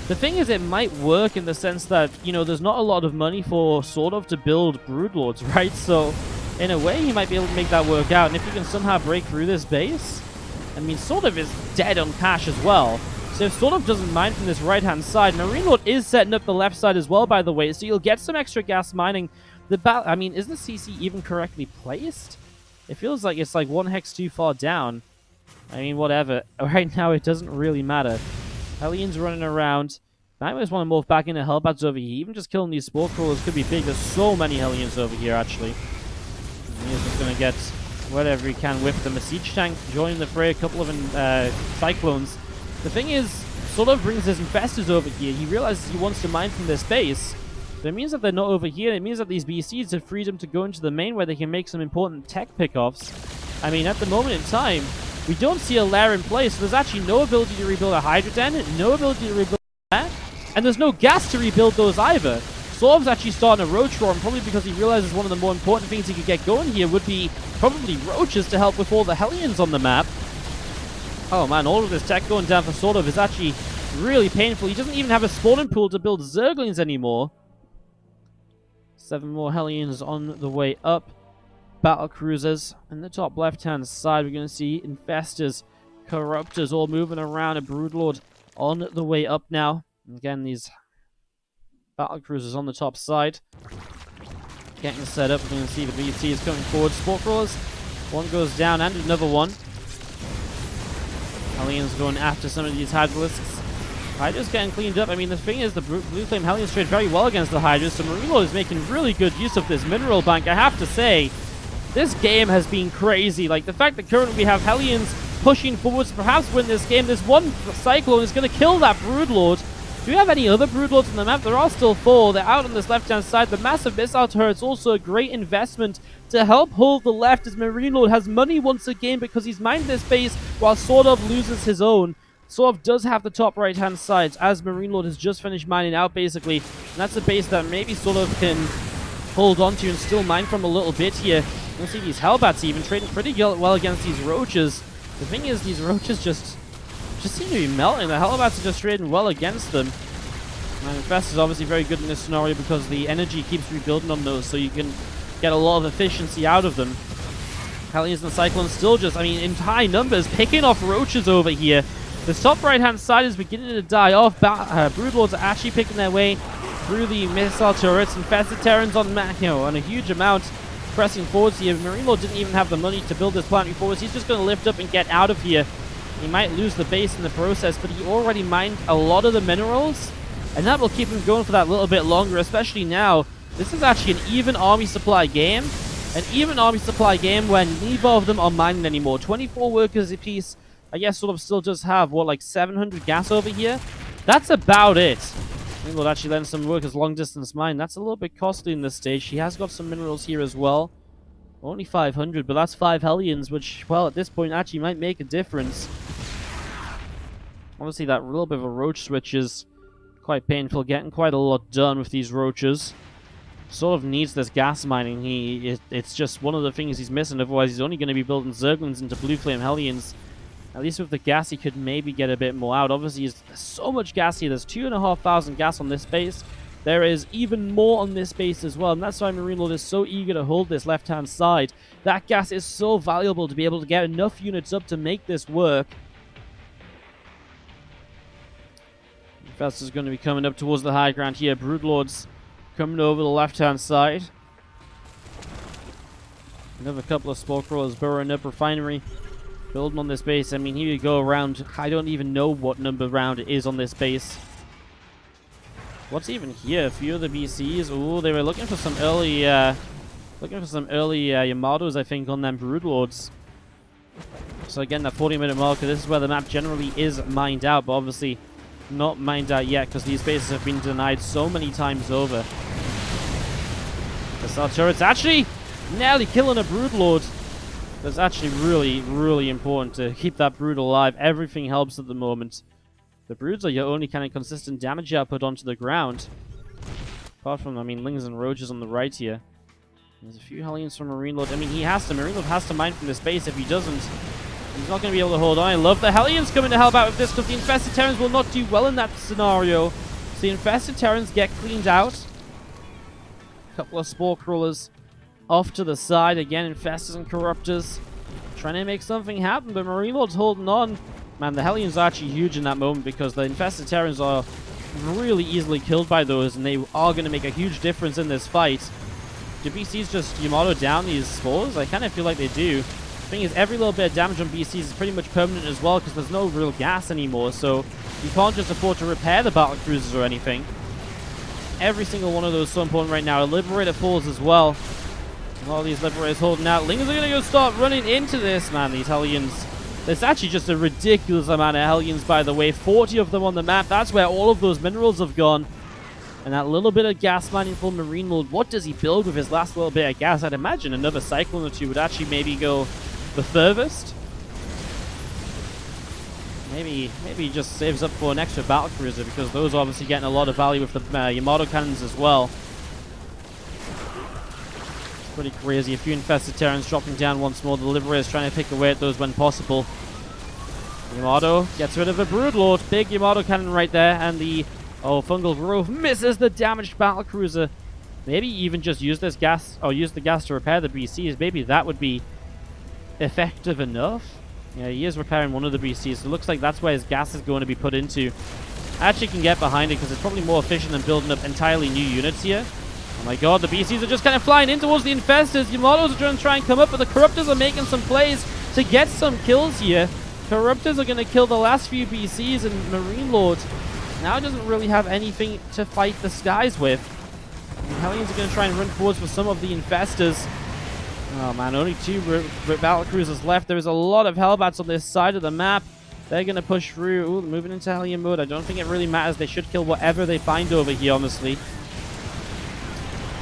The thing is, it might work in the sense that, you know, there's not a lot of money for SortOf to build Broodlords, right? So, in a way, he might be able to make that work out. And if he can somehow break through this base, I mean, SortOf is dead on cash as well. So if SortOf doesn't mine from this right-hand side, MarineLorD is setting up the left side as well, by the way, so you'll get some extra gas mining. I mean, is the CC even correctly placed? It feels like it's like one hex too far down. I mean, whatever. Right now, it doesn't really matter. Hellions running around. Nightmares want to morph back into Hellbats over here. Even just killing these Spore Crawlers could be big. There's so many Hellions over here, actually. And he's just going to get whatever he can with them. A siege tank joining the fray, a couple of cyclones. The thing is, SortOf brings his infestors over here. He realizes he wants to mine from this base. But it means that they're not over here. It means that these BCs have freedom to go into the main where they can make some important tech pickoffs. I mean, at the moment in time, we don't see a lair in place, so there's actually no ability to rebuild a Hydra Den, no ability to rebuild a lair, and there's no gas to rebuild those either. SortOf's actually starting a roach roar, and probably because he realizes one of the more important things he could get going here would be probably roaches to help with all the Hellions on the map. Oh man, all of this tech going down for SortOf is actually really painful. He doesn't even have a spawning pool to build Zerglings anymore. 7 more Hellions on the way up. Battlecruisers. In the top left-hand side, we're going to see Infestors, Corruptors all moving around. A Broodlord on the way up now. Again, these Battlecruisers on the top side. Getting set up. We're going to see the BT is coming forward. Sport Crawlers. One goes down and another one. Hellions going after some of these Hydralisks. Hydra's getting cleaned up. I mean, the thing is, the Blue Flame Hellions trade very well against the Hydras, so MarineLorD is making really good use of this mineral bank. I have to say, this game has been crazy. Like, the fact that currently we have Hellions pushing forwards to perhaps win this game. This one Cyclone is going to kill that Broodlord. Do we have any other Broodlords on the map? There are still 4. They're out on this left-hand side. The massive missile turret's also a great investment to help hold the left, as MarineLorD has money once again because he's mined this base while SortOf loses his own. SortOf does have the top right-hand side, as MarineLorD has just finished mining out, basically. And that's a base that maybe SortOf can hold on to and still mine from a little bit here. You can see these Hellbats even trading pretty well against these Roaches. The thing is, these Roaches just seem to be melting. The Hellbats are just trading well against them. And Infestor is obviously very good in this scenario because the energy keeps rebuilding on those, so you can get a lot of efficiency out of them. Hellions and Cyclones still just, I mean, in high numbers, picking off Roaches over here. The top right-hand side is beginning to die off. Broodlords are actually picking their way through the missile turrets. Infested Terrans on a huge amount, pressing forwards here. MarineLorD didn't even have the money to build this plant forwards. He's just going to lift up and get out of here. He might lose the base in the process, but he already mined a lot of the minerals, and that will keep him going for that little bit longer, especially now. This is actually an even army supply game. An even army supply game when neither of them are mining anymore. 24 workers apiece. I guess SortOf still does have, what, like 700 gas over here? That's about it. Maybe we'll actually let some workers long distance mine. That's a little bit costly in this stage. She has got some minerals here as well. Only 500, but that's 5 Hellions, which, well, at this point actually might make a difference. Obviously, that little bit of a roach switch is quite painful. Getting quite a lot done with these roaches. SortOf needs this gas mining. It's just one of the things he's missing. Otherwise, he's only going to be building Zerglings into Blue Flame Hellions. At least with the gas, he could maybe get a bit more out. Obviously, there's so much gas here. There's 2,500 gas on this base. There is even more on this base as well. And that's why MarineLorD is so eager to hold this left-hand side. That gas is so valuable to be able to get enough units up to make this work. Infestor's going to be coming up towards the high ground here. Broodlords coming over the left-hand side. Another couple of Spore Crawlers burrowing up Refinery. Building on this base. I mean, here you go around. I don't even know what number round it is on this base. What's even here? A few of the BCs. Oh, they were looking for some early, Yamatos, I think, on them Broodlords. So again, that 40-minute marker. This is where the map generally is mined out, but obviously not mined out yet because these bases have been denied so many times over. The Star Turret's actually nearly killing a Broodlord. That's actually really, really important to keep that Brood alive. Everything helps at the moment. The Broods are your only kind of consistent damage output onto the ground. Apart from, I mean, Lings and Roaches on the right here. There's a few Hellions from MarineLorD. I mean, MarineLorD has to mine from this base. If he doesn't, he's not going to be able to hold on. I love the Hellions coming to help out with this because the Infested Terrans will not do well in that scenario. So the Infested Terrans get cleaned out. A couple of Spore Crawlers off to the side. Again, Infestors and Corruptors trying to make something happen, but MarineLorD's holding on. Man, the Hellions are actually huge in that moment because the Infested Terrans are really easily killed by those, and they are going to make a huge difference in this fight. Do BCs just Yamato down these spores? I kind of feel like they do. The thing is, every little bit of damage on BCs is pretty much permanent as well because there's no real gas anymore, so you can't just afford to repair the Battlecruisers or anything. Every single one of those is so important right now. A Liberator falls as well. A lot of these Liberators holding out. Lingers are going to go start running into this, man. These Hellions. There's actually just a ridiculous amount of Hellions, by the way. 40 of them on the map. That's where all of those minerals have gone. And that little bit of gas mining for MarineLorD. What does he build with his last little bit of gas? I'd imagine another Cyclone or two would actually maybe go the furthest. Maybe he just saves up for an extra Battlecruiser, because those are obviously getting a lot of value with the Yamato cannons as well. It's pretty crazy. A few infested Terrans dropping down once more. The Liberators trying to pick away at those when possible. Yamato gets rid of a Broodlord. Big Yamato cannon right there. And the Fungal Growth misses the damaged Battlecruiser. Maybe even just use this gas, or use the gas to repair the BCs. Maybe that would be effective enough. Yeah, he is repairing one of the BCs, so it looks like that's where his gas is going to be put into. I actually can get behind it, because it's probably more efficient than building up entirely new units here. Oh my god, the BCs are just kind of flying in towards the Infestors. Yamatos are going to try and come up, but the Corruptors are making some plays to get some kills here. Corruptors are going to kill the last few BCs, and MarineLorD now doesn't really have anything to fight the skies with. The Hellions are going to try and run forwards with some of the Infestors. Oh man, only 2 Battlecruisers left. There's a lot of Hellbats on this side of the map. They're going to push through. Ooh, moving into Hellion mode. I don't think it really matters. They should kill whatever they find over here, honestly.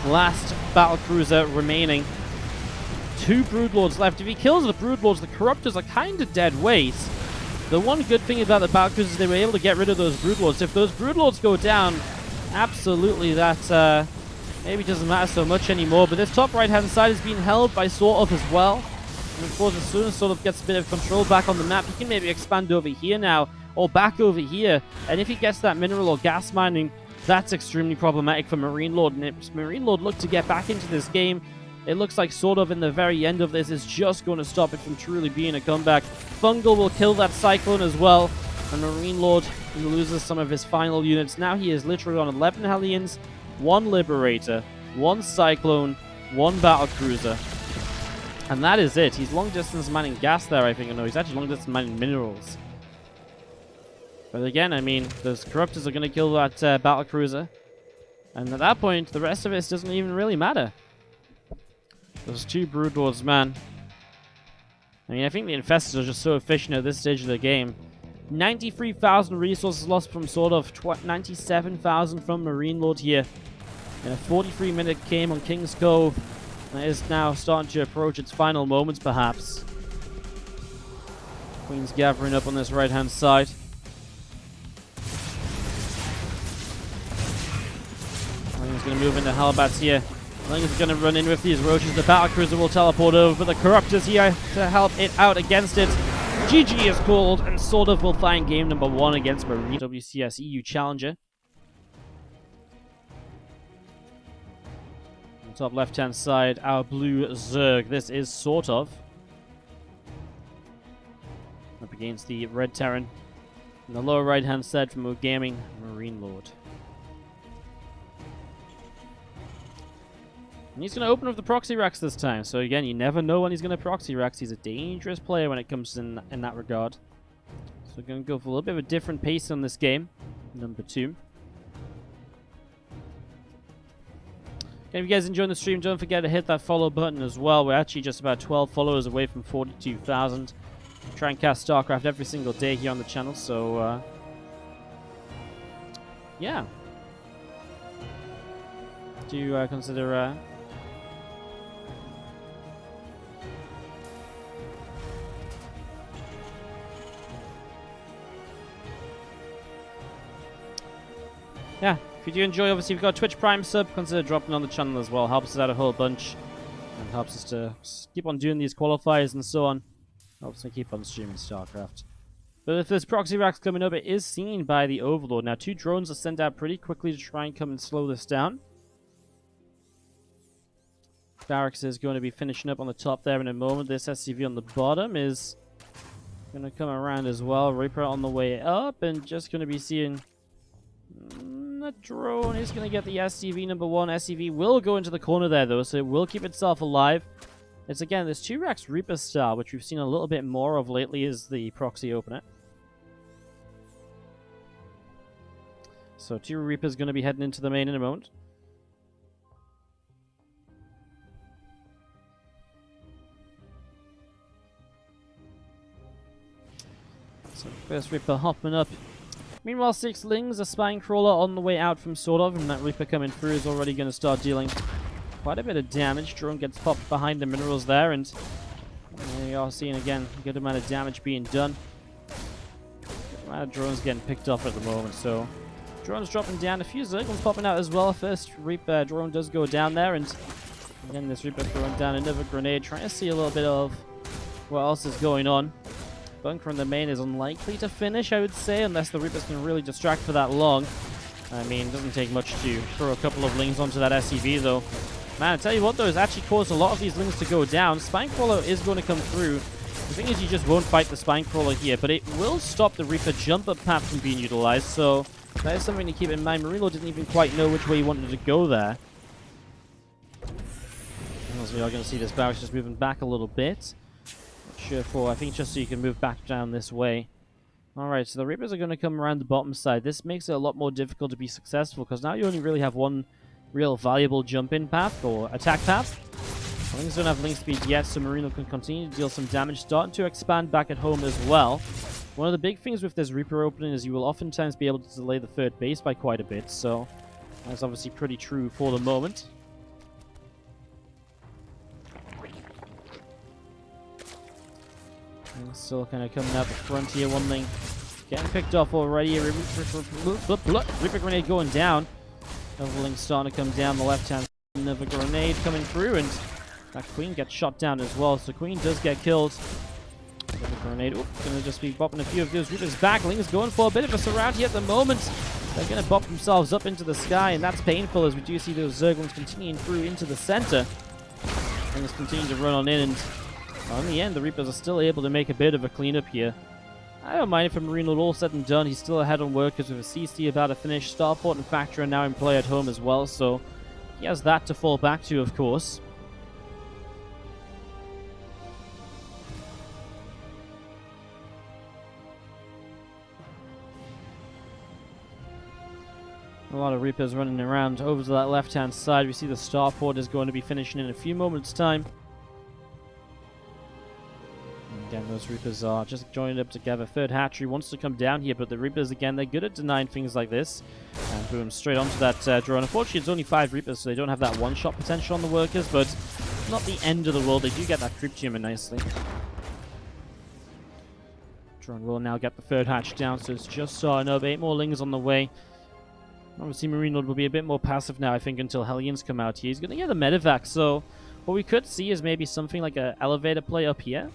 Last Battlecruiser remaining. 2 Broodlords left. If he kills the Broodlords, the Corruptors are kind of dead weight. The one good thing about the Battlecruisers is they were able to get rid of those Broodlords. If those Broodlords go down, absolutely that maybe doesn't matter so much anymore. But this top right-hand side is being held by SortOf as well. And of course, as soon as SortOf gets a bit of control back on the map, he can maybe expand over here now, or back over here. And if he gets that mineral or gas mining, that's extremely problematic for MarineLorD. And if MarineLorD look to get back into this game, it looks like SortOf in the very end of this is just going to stop it from truly being a comeback. Fungal will kill that Cyclone as well. And MarineLorD loses some of his final units. Now he is literally on 11 Hellions, 1 Liberator, 1 Cyclone, 1 Battlecruiser. And that is it. He's long distance mining gas there, I think. No, he's actually long distance mining minerals. But again, I mean, those Corruptors are going to kill that Battlecruiser. And at that point, the rest of it doesn't even really matter. Those 2 Broodlords, man. I mean, I think the Infestors are just so efficient at this stage of the game. 93,000 resources lost from SortOf, 97,000 from MarineLorD here. In a 43-minute game on King's Cove, that is now starting to approach its final moments, perhaps. Queen's gathering up on this right-hand side. Queen's going to move into Hellbats here. Lingers is going to run in with these roaches. The Battlecruiser will teleport over, but the Corruptors here to help it out against it. GG is called, and SortOf will find game number 1 against Marine WCS EU Challenger. On the top left-hand side, our blue Zerg. This is SortOf. Up against the red Terran. On the lower right-hand side from Moog Gaming, MarineLorD. And he's going to open with the proxy racks this time. So again, you never know when he's going to proxy racks. He's a dangerous player when it comes in that regard. So we're going to go for a little bit of a different pace on this game. Number 2. Again, if you guys enjoying the stream, don't forget to hit that follow button as well. We're actually just about 12 followers away from 42,000. Try and cast StarCraft every single day here on the channel. So, yeah. Do you consider... yeah, if you do enjoy, obviously, if you've got a Twitch Prime sub, consider dropping on the channel as well. Helps us out a whole bunch. And helps us to keep on doing these qualifiers and so on. Helps me keep on streaming StarCraft. But if there's proxy racks coming up, it is seen by the Overlord. Now, 2 drones are sent out pretty quickly to try and come and slow this down. Barracks is going to be finishing up on the top there in a moment. This SCV on the bottom is going to come around as well. Reaper on the way up, and just going to be seeing... a drone is going to get the SCV number 1. SCV will go into the corner there, though, so it will keep itself alive. It's, again, this 2 racks Reaper style, which we've seen a little bit more of lately, is the proxy opener. So 2 Reapers going to be heading into the main in a moment. So first Reaper hopping up. Meanwhile, 6 Lings, a Spine Crawler on the way out from SortOf, and that Reaper coming through is already going to start dealing quite a bit of damage. Drone gets popped behind the minerals there, and there you are seeing again a good amount of damage being done. Good amount of drones getting picked off at the moment, so drones dropping down. A few Zerglings popping out as well. First Reaper drone does go down there, and again this Reaper throwing down another grenade, trying to see a little bit of what else is going on. Bunker in the main is unlikely to finish, I would say, unless the Reapers can really distract for that long. I mean, it doesn't take much to throw a couple of Lings onto that SCV, though. Man, I tell you what, though, it's actually caused a lot of these Lings to go down. Spinecrawler is going to come through. The thing is, you just won't fight the Spinecrawler here, but it will stop the Reaper jump-up path from being utilized, so that is something to keep in mind. MarineLorD didn't even quite know which way he wanted to go there. As we are going to see this barracks just moving back a little bit. Sure for, I think just so you can move back down this way. Alright, so the Reapers are going to come around the bottom side. This makes it a lot more difficult to be successful, because now you only really have one real valuable jump-in path, or attack path. Lings don't have link speed yet, so MarineLorD can continue to deal some damage, starting to expand back at home as well. One of the big things with this Reaper opening is you will oftentimes be able to delay the third base by quite a bit, so that's obviously pretty true for the moment. And still kind of coming out the front here. One thing getting picked off already. Reaper grenade going down. Another Link starting to come down the left hand. Another grenade coming through, and that Queen gets shot down as well. So Queen does get killed. Another grenade. Gonna just be bopping a few of those Reapers back. Ling's going for a bit of a surround here at the moment. They're gonna bop themselves up into the sky, and that's painful as we do see those Zerglings continuing through into the center. Lings continue to run on in, and well, in the end, the Reapers are still able to make a bit of a cleanup here. I don't mind if MarineLorD all said and done. He's still ahead on workers with a CC about to finish. Starport and Factory are now in play at home as well, so he has that to fall back to, of course. A lot of Reapers running around over to that left-hand side. We see the Starport is going to be finishing in a few moments' time. Again, those Reapers are just joining up together. Third hatchery wants to come down here, but the Reapers, again, they're good at denying things like this. And boom, straight onto that drone. Unfortunately, it's only 5 Reapers, so they don't have that one-shot potential on the workers, but not the end of the world. They do get that creep jammer nicely. Drone will now get the third hatch down, so it's just starting up. 8 more Lings on the way. Obviously, MarineLorD will be a bit more passive now, I think, until Hellions come out here. He's going to get a medevac, so what we could see is maybe something like an elevator play up here.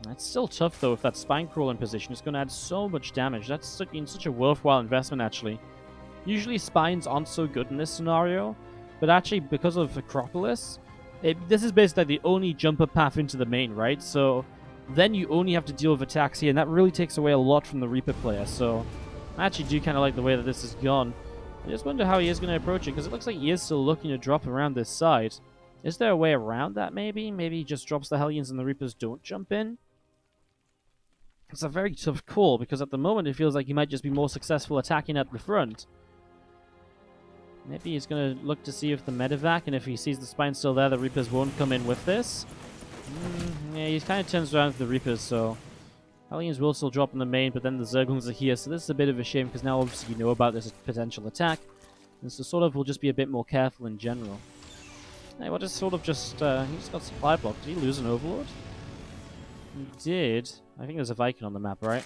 That's still tough, though, if that spine crawler in position. It's going to add so much damage. That's been such a worthwhile investment, actually. Usually, spines aren't so good in this scenario, but actually, because of Acropolis, this is basically the only jumper path into the main, right? So then you only have to deal with attacks here, and that really takes away a lot from the Reaper player. So I actually do kind of like the way that this has gone. I just wonder how he is going to approach it, because it looks like he is still looking to drop around this side. Is there a way around that, maybe? Maybe he just drops the Hellions and the Reapers don't jump in? It's a very tough call, because at the moment it feels like he might just be more successful attacking at the front. Maybe he's going to look to see if the medevac, and if he sees the spine still there, the Reapers won't come in with this. Yeah, he kind of turns around to the Reapers, so Hellions will still drop in the main, but then the Zerglings are here, so this is a bit of a shame, because now obviously you know about this potential attack, and so SortOf will just be a bit more careful in general. Hey, what is SortOf just, he just got supply blocked. Did he lose an Overlord? He did. I think there's a Viking on the map, right?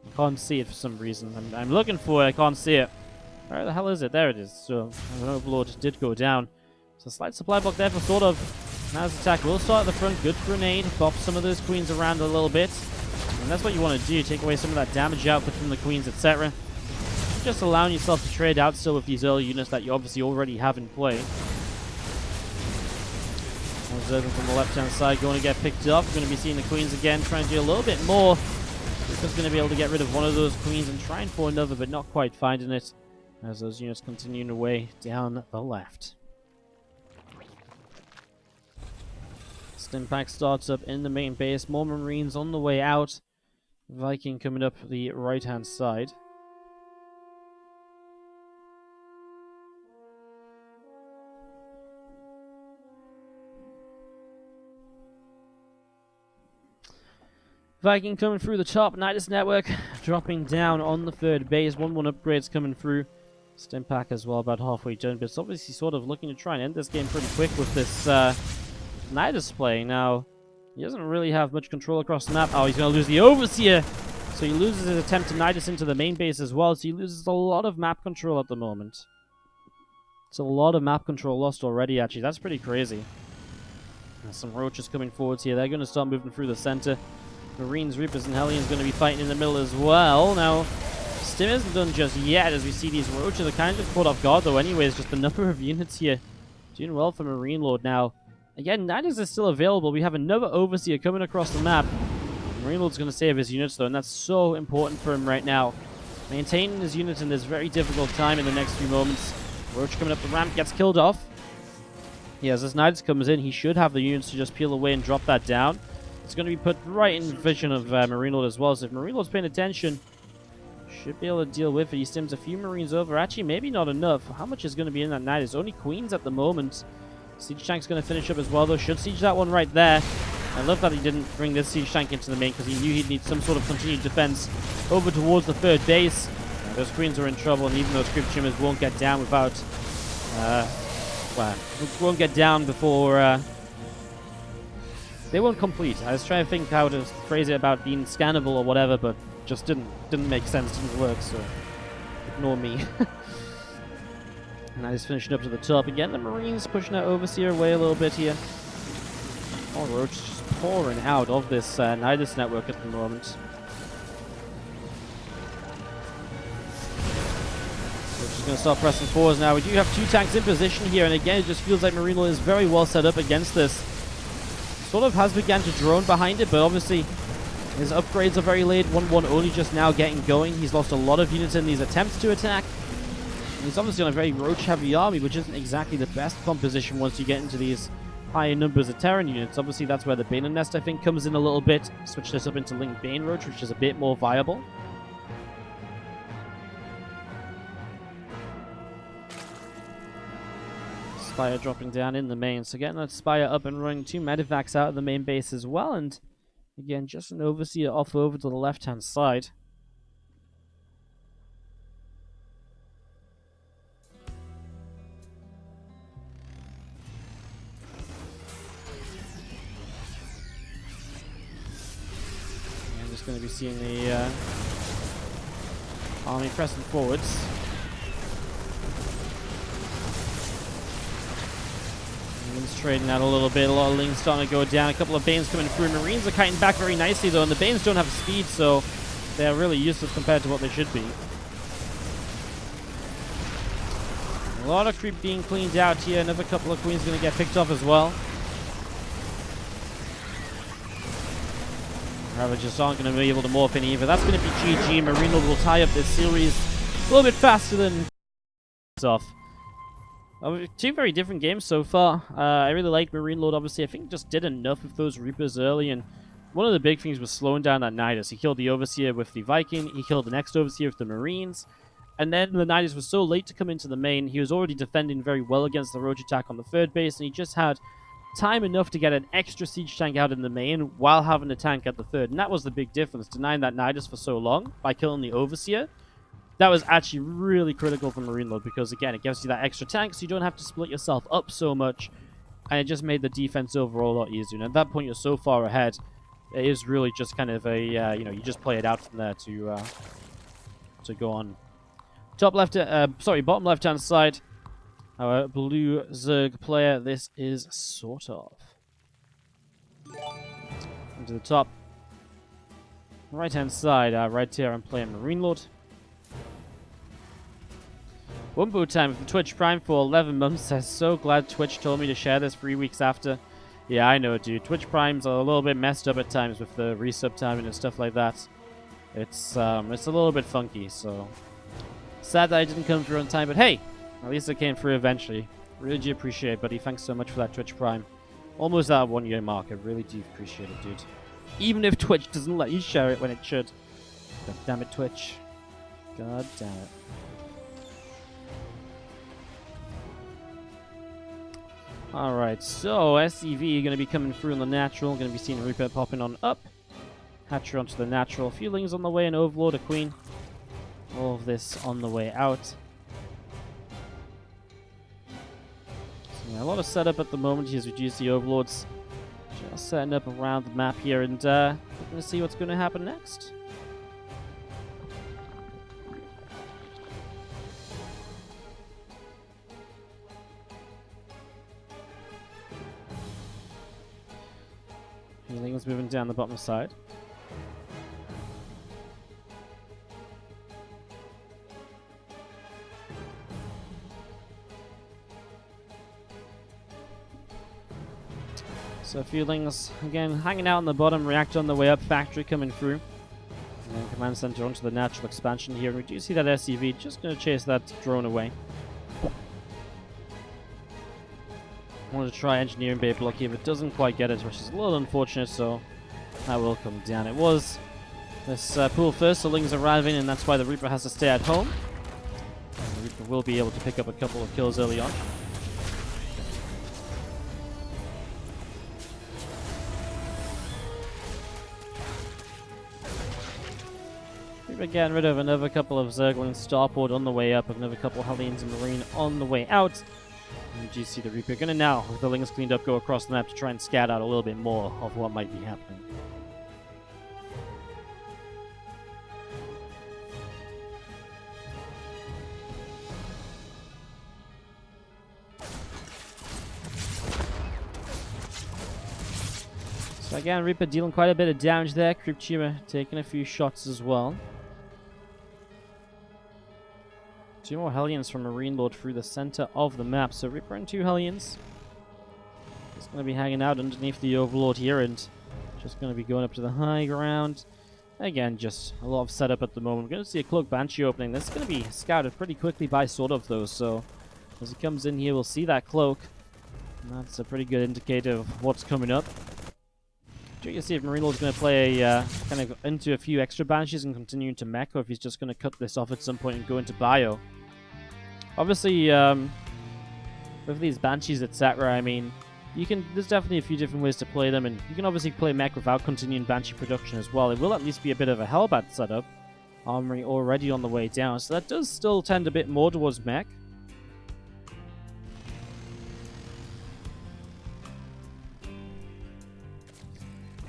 I can't see it for some reason. I'm looking for it, I can't see it. Where the hell is it? There it is. So, an Overlord did go down. So, slight supply block there for SortOf. Now his attack will start at the front. Good grenade. Pop some of those queens around a little bit. And that's what you want to do. Take away some of that damage output from the queens, etc. Just allowing yourself to trade out still with these early units that you obviously already have in play. Zerg from the left-hand side going to get picked up. We're going to be seeing the queens again, trying to do a little bit more. Just going to be able to get rid of one of those queens and trying for another, but not quite finding it, as those units continuing away down the left. Stimpack starts up in the main base. More Marines on the way out. Viking coming up the right-hand side. Viking coming through the top. Nidus Network dropping down on the third base. 1-1 upgrades coming through. Stim pack as well, about halfway done. But it's obviously sort of looking to try and end this game pretty quick with this Nidus play. Now, he doesn't really have much control across the map. Oh, he's going to lose the Overseer. So he loses his attempt to Nidus into the main base as well. So he loses a lot of map control at the moment. It's a lot of map control lost already, actually. That's pretty crazy. There's some roaches coming forwards here. They're going to start moving through the center. Marines, Reapers, and Hellions going to be fighting in the middle as well. Now, Stim isn't done just yet as we see these roaches. Are kind of caught off guard, though, anyways. Just the number of units here. Doing well for MarineLorD now. Again, Nidus is still available. We have another Overseer coming across the map. MarineLorD's going to save his units, though, and that's so important for him right now. Maintaining his units in this very difficult time in the next few moments. Roach coming up the ramp, gets killed off. Yeah, as this Nidus comes in, he should have the units to just peel away and drop that down. It's going to be put right in vision of MarineLorD as well, so if MarineLorD's paying attention, should be able to deal with it. He stims a few Marines over. Actually, maybe not enough. How much is going to be in that Nidus? Only Queens at the moment. Siege Tank's going to finish up as well, though. Should siege that one right there. I love that he didn't bring this Siege Tank into the main because he knew he'd need some sort of continued defense over towards the third base. Those Queens are in trouble, and even those Crypt Shimmers won't get down without... well, won't get down before... they won't complete. I was trying to think how to phrase it about being scannable or whatever, but just didn't make sense, didn't work, so ignore me. And I just finishing up to the top again. The Marines pushing that Overseer away a little bit here. Oh, Roach just pouring out of this Nidus network at the moment. We're just going to start pressing forwards now. We do have 2 tanks in position here, and again, it just feels like MarineLorD is very well set up against this. Sort of has begun to drone behind it, but obviously his upgrades are very late. 1-1 only just now getting going. He's lost a lot of units in these attempts to attack. And he's obviously on a very roach-heavy army, which isn't exactly the best composition once you get into these higher numbers of Terran units. Obviously, that's where the Bane Nest, I think, comes in a little bit. Switch this up into Link Bane Roach, which is a bit more viable. Spire dropping down in the main. So getting that Spire up and running. 2 Medivacs out of the main base as well. And again, just an Overseer off over to the left-hand side. I'm just going to be seeing the army pressing forwards. Trading out a little bit. A lot of Lings starting to go down. A couple of Banes coming through. Marines are kiting back very nicely, though, and the Banes don't have speed, so they're really useless compared to what they should be. A lot of creep being cleaned out here. Another couple of Queens going to get picked off as well. Ravagers aren't going to be able to morph in either. That's going to be GG. MarineLorD will tie up this series a little bit faster than off. 2 very different games so far. I really like MarineLorD, obviously. I think just did enough with those Reapers early, and one of the big things was slowing down that Nidus. He killed the Overseer with the Viking, he killed the next Overseer with the Marines, and then the Nidus was so late to come into the main, he was already defending very well against the Roach attack on the third base, and he just had time enough to get an extra Siege Tank out in the main while having a tank at the third, and that was the big difference, denying that Nidus for so long by killing the Overseer. That was actually really critical for MarineLorD because, again, it gives you that extra tank so you don't have to split yourself up so much. And it just made the defense overall a lot easier. And at that point, you're so far ahead, it is really just kind of a, you just play it out from there to go on. Bottom left-hand side, our blue Zerg player, this is SortOf. Into the top. Right-hand side, right here, I'm playing MarineLorD. Wumbo time from Twitch Prime for 11 months says, so glad Twitch told me to share this 3 weeks after. Yeah, I know, dude. Twitch Primes are a little bit messed up at times with the resub timing and stuff like that. It's a little bit funky, so... Sad that I didn't come through on time, but hey! At least I came through eventually. Really do appreciate it, buddy. Thanks so much for that Twitch Prime. Almost at 1 year mark. I really do appreciate it, dude. Even if Twitch doesn't let you share it when it should. God damn it, Twitch. God damn it. Alright, so SCV going to be coming through on the natural. Going to be seeing Reaper popping on up. Hatchery onto the natural. A few Lings on the way, an Overlord, a Queen. All of this on the way out. So yeah, a lot of setup at the moment. He's reduced the Overlords. Just setting up around the map here, and we're going to see what's going to happen next. Healing's moving down the bottom side. So Feelings, again, hanging out on the bottom, reactor on the way up, factory coming through. And then command center onto the natural expansion here. And we do see that SCV just going to chase that drone away. Wanted to try engineering bay block here, but doesn't quite get it, which is a little unfortunate, so that will come down. It was this pool first, so Ling's arriving, and that's why the Reaper has to stay at home. And the Reaper will be able to pick up a couple of kills early on. Reaper getting rid of another couple of Zerglings, Starport on the way up, another couple of Hellions and Marine on the way out. And you see the Reaper going to now, with the Lings cleaned up, go across the map to try and scout out a little bit more of what might be happening. So again, Reaper dealing quite a bit of damage there. Creep Tumor taking a few shots as well. Two more Hellions from MarineLorD through the center of the map. So Reaper and two Hellions. It's going to be hanging out underneath the Overlord here and just going to be going up to the high ground. Again, just a lot of setup at the moment. We're going to see a Cloak Banshee opening. That's going to be scouted pretty quickly by SortOf though. So as he comes in here, we'll see that Cloak. And that's a pretty good indicator of what's coming up. You can see if MarineLorD's going to play kind of into a few extra Banshees and continue into mech, or if he's just going to cut this off at some point and go into bio. Obviously, with these Banshees, etc., I mean, there's definitely a few different ways to play them, and you can obviously play mech without continuing Banshee production as well. It will at least be a bit of a Hellbat setup. Armory already on the way down, so that does still tend a bit more towards mech.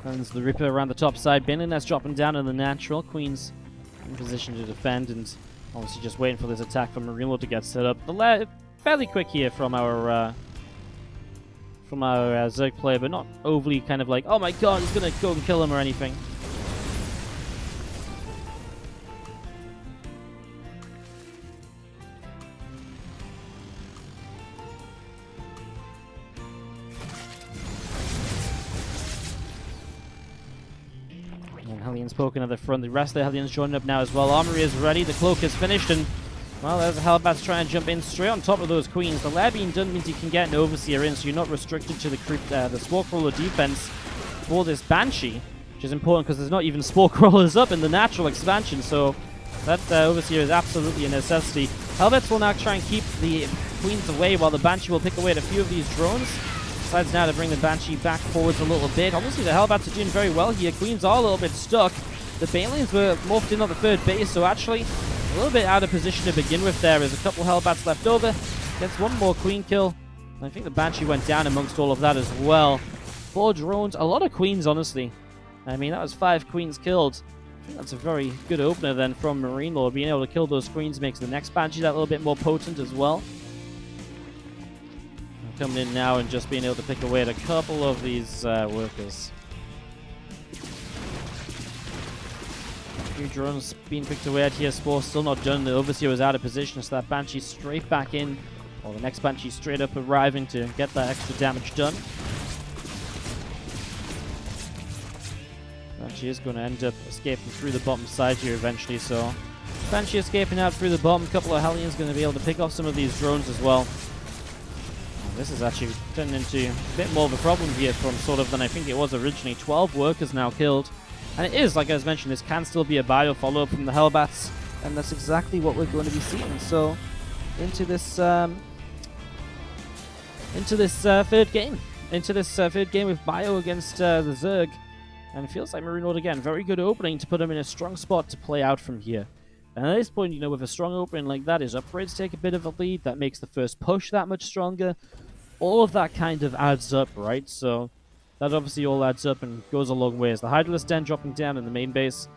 And the Reaper around the top side. Binning dropping down in the natural. Queen's in position to defend, and obviously just waiting for this attack from MarineLorD to get set up. Fairly quick here from our Zerg player, but not overly kind of like, oh my god, he's gonna go and kill him or anything. Hellions poking at the front. The rest of the Hellions joining up now as well. Armory is ready. The Cloak is finished. And, well, there's the Hellbats trying to jump in straight on top of those Queens. The lair being done means you can get an Overseer in, so you're not restricted to the Spore Crawler defense for this Banshee, which is important because there's not even Spore Crawlers up in the natural expansion. So that Overseer is absolutely a necessity. Hellbats will now try and keep the Queens away while the Banshee will pick away at a few of these drones. Decides now to bring the Banshee back forwards a little bit. Obviously, the Hellbats are doing very well here. Queens are a little bit stuck. The Banelings were morphed in on the third base, so actually a little bit out of position to begin with there. There's a couple Hellbats left over. Gets one more Queen kill. I think the Banshee went down amongst all of that as well. 4 drones. A lot of Queens, honestly. I mean, that was 5 Queens killed. I think that's a very good opener then from MarineLorD. Being able to kill those Queens makes the next Banshee that little bit more potent as well. Coming in now and just being able to pick away at a couple of these workers. A few drones being picked away at here. Spore still not done. The Overseer was out of position, so that Banshee straight back in. Or the next Banshee straight up arriving to get that extra damage done. Banshee is going to end up escaping through the bottom side here eventually, so Banshee escaping out through the bottom. A couple of Hellions going to be able to pick off some of these drones as well. This is actually turning into a bit more of a problem here from SortOf than I think it was originally. 12 workers now killed. And it is, like I was mentioning, this can still be a bio follow-up from the Hellbats. And that's exactly what we're going to be seeing. So, into this third game. Into this third game with bio against the Zerg. And it feels like MarineLorD again, very good opening to put him in a strong spot to play out from here. And at this point, you know, with a strong opening like that, his upgrades take a bit of a lead. That makes the first push that much stronger. All of that kind of adds up, right? So that obviously all adds up and goes a long way. As the Hydralisk Den dropping down in the main base.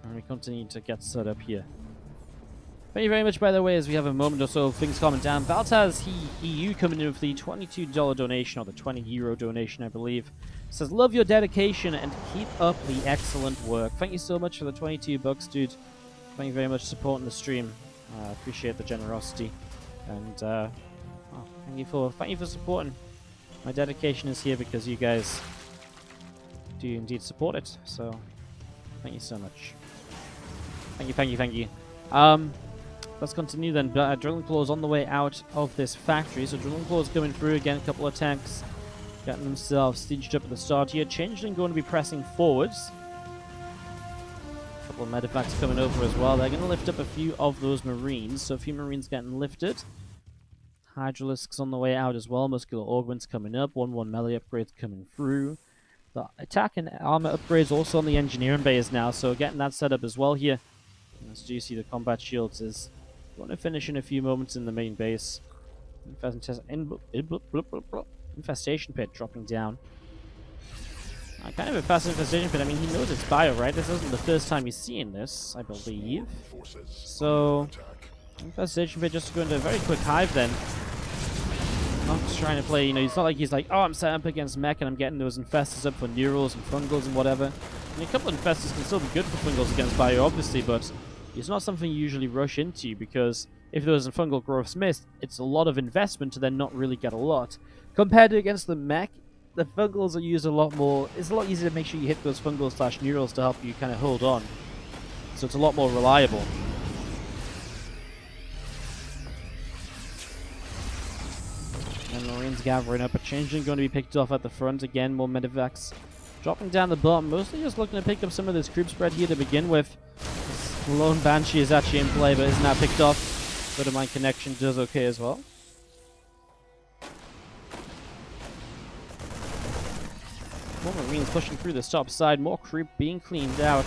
And we continue to get set up here. Thank you very much, by the way, as we have a moment or so of things calming down. Baltaz EU coming in with the $22 donation, or the €20 donation, I believe. Says, love your dedication and keep up the excellent work. Thank you so much for the 22 bucks, dude. Thank you very much for supporting the stream. I appreciate the generosity. And thank you for supporting. My dedication is here because you guys do indeed support it. So thank you so much. Thank you. Let's continue then. Drilling Claws on the way out of this factory. So Drilling Claws coming through again. A couple of tanks getting themselves sieged up at the start here. Changeling going to be pressing forwards. A couple of medevacts coming over as well. They're going to lift up a few of those Marines. So a few Marines getting lifted. Hydralisks on the way out as well. Muscular Augments coming up. 1-1 melee upgrades coming through. The attack and armor upgrades also on the engineering bays now. So getting that set up as well here. As you see, the combat shields is going to finish in a few moments in the main base. Infestation pit dropping down. Kind of a fast infestation pit. I mean, he knows it's bio, right? This isn't the first time he's seeing this, I believe. So, infestation pit just going to a very quick hive then. Not just trying to play, you know, it's not like he's like, oh, I'm set up against mech and I'm getting those infestors up for neurals and fungals and whatever. I mean, a couple of infestors can still be good for fungals against bio, obviously, but it's not something you usually rush into, because if those fungal growths missed, it's a lot of investment to then not really get a lot. Compared to against the mech, the fungals are used a lot more. It's a lot easier to make sure you hit those fungals / neurals to help you kind of hold on. So it's a lot more reliable. And Marines gathering up. A Changeling going to be picked off at the front. Again, more medevacs dropping down the bottom. Mostly just looking to pick up some of this group spread here to begin with. This lone Banshee is actually in play, but is now picked off. But my connection does okay as well. More Marines pushing through the top side. More creep being cleaned out.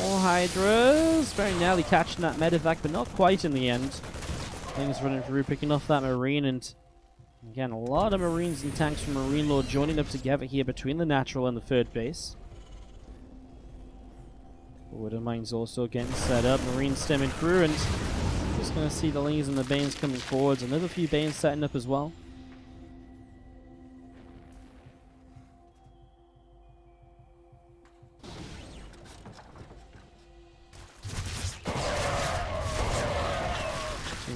More Hydras. Very narrowly catching that medevac, but not quite in the end. Things running through, picking off that Marine, and again, a lot of Marines and tanks from MarineLorD joining up together here between the natural and the third base. Widow Mines also getting set up. Marines stemming through, and just going to see the Lings and the Banes coming forwards. Another few Banes setting up as well.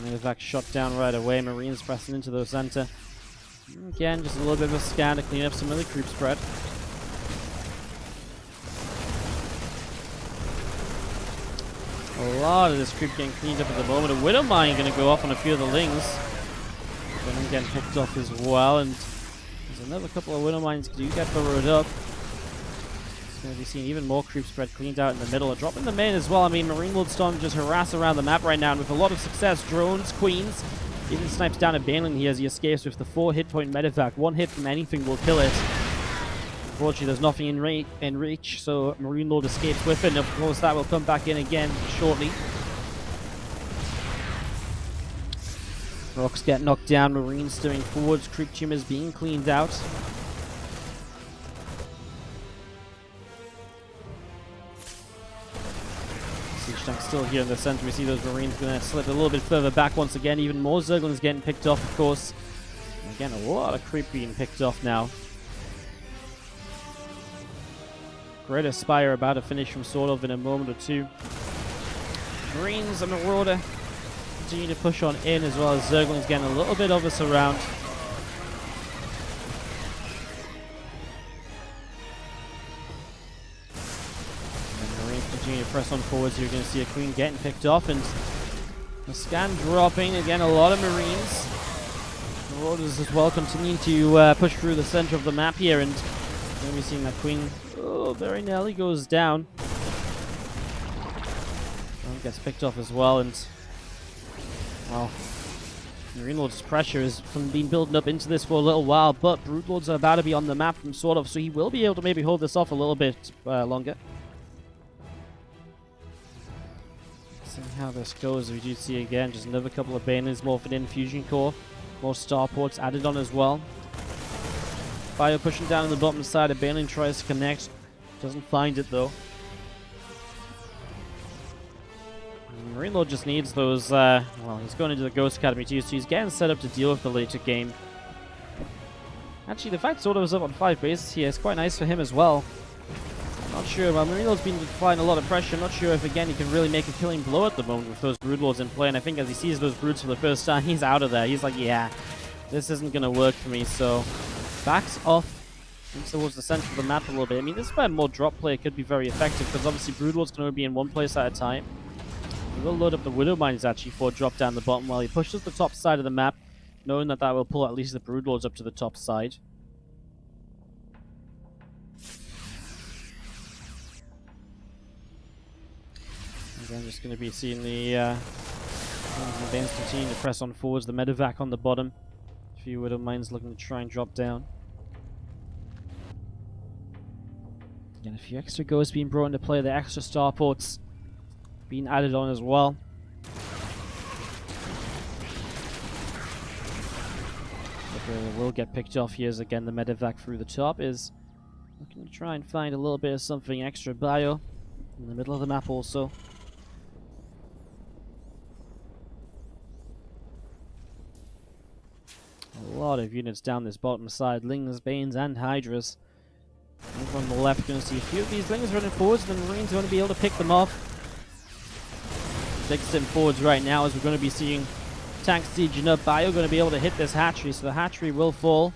Medevac shot down right away. Marines pressing into the center. Again, just a little bit of a scan to clean up some of the creep spread. A lot of this creep getting cleaned up at the moment. A Widow Mine going to go off on a few of the Lings. Then getting picked off as well. And there's another couple of Widow Mines do get burrowed up. Going to be seeing even more creep spread cleaned out in the middle. A drop in the main as well. I mean, MarineLorD starting to just harass around the map right now, and with a lot of success. Drones, Queens, even snipes down a Baneling here as he escapes with the 4 hit point medevac. 1 hit from anything will kill it. Unfortunately, there's nothing in reach, so MarineLorD escapes with it, and of course that will come back in again shortly. Rocks get knocked down. Marines steering forwards. Creep tumors being cleaned out. Tank still here in the center. We see those Marines going to slip a little bit further back once again. Even more Zerglings getting picked off, of course. And again, a lot of creep being picked off now. Great Aspire about to finish from SortOf in a moment or two. Marines and Marauder continue to push on in, as well as Zerglings getting a little bit of a surround. Continue to press on forwards. You're going to see a Queen getting picked off, and the scan dropping. Again, a lot of Marines. Marauders as well continuing to push through the center of the map here, and you're going to be seeing that Queen very nearly goes down. Gets picked off as well, and well, MarineLorD's pressure has been building up into this for a little while, but Broodlords are about to be on the map from SortOf, so he will be able to maybe hold this off a little bit longer. See how this goes. We do see again just another couple of Banelings morphing in, Fusion Core, more starports added on as well. Bio pushing down on the bottom side, a Baneling tries to connect, doesn't find it though. MarineLorD just needs those, well, he's going into the Ghost Academy too, so he's getting set up to deal with the later game. Actually, the fact SortOf is up on 5 bases here is quite nice for him as well. Not sure, well, MarineLorD's been applying a lot of pressure. Not sure if, again, he can really make a killing blow at the moment with those Broodlords in play, and I think as he sees those Broods for the first time, he's out of there. He's like, yeah, this isn't going to work for me, so backs off towards the center of the map a little bit. I mean, this is where more drop play could be very effective, because obviously Broodlord's going to be in one place at a time. He will load up the Widow Mines actually for a drop down the bottom while he pushes the top side of the map, knowing that that will pull at least the Broodlords up to the top side. Again, just going to be seeing the Banes continue to press on forwards, the medevac on the bottom. A few Widow Mines looking to try and drop down. Again, a few extra ghosts being brought into play, the extra starports being added on as well. But will get picked off here as again the medevac through the top is looking to try and find a little bit of something extra. Bio in the middle of the map also. A lot of units down this bottom side, Lings, Banes and Hydras. Over on the left, going to see a few of these Lings running forwards, and the Marines are going to be able to pick them off. Big sim forwards right now as we're going to be seeing tanks sieging up. Bio going to be able to hit this hatchery, so the hatchery will fall.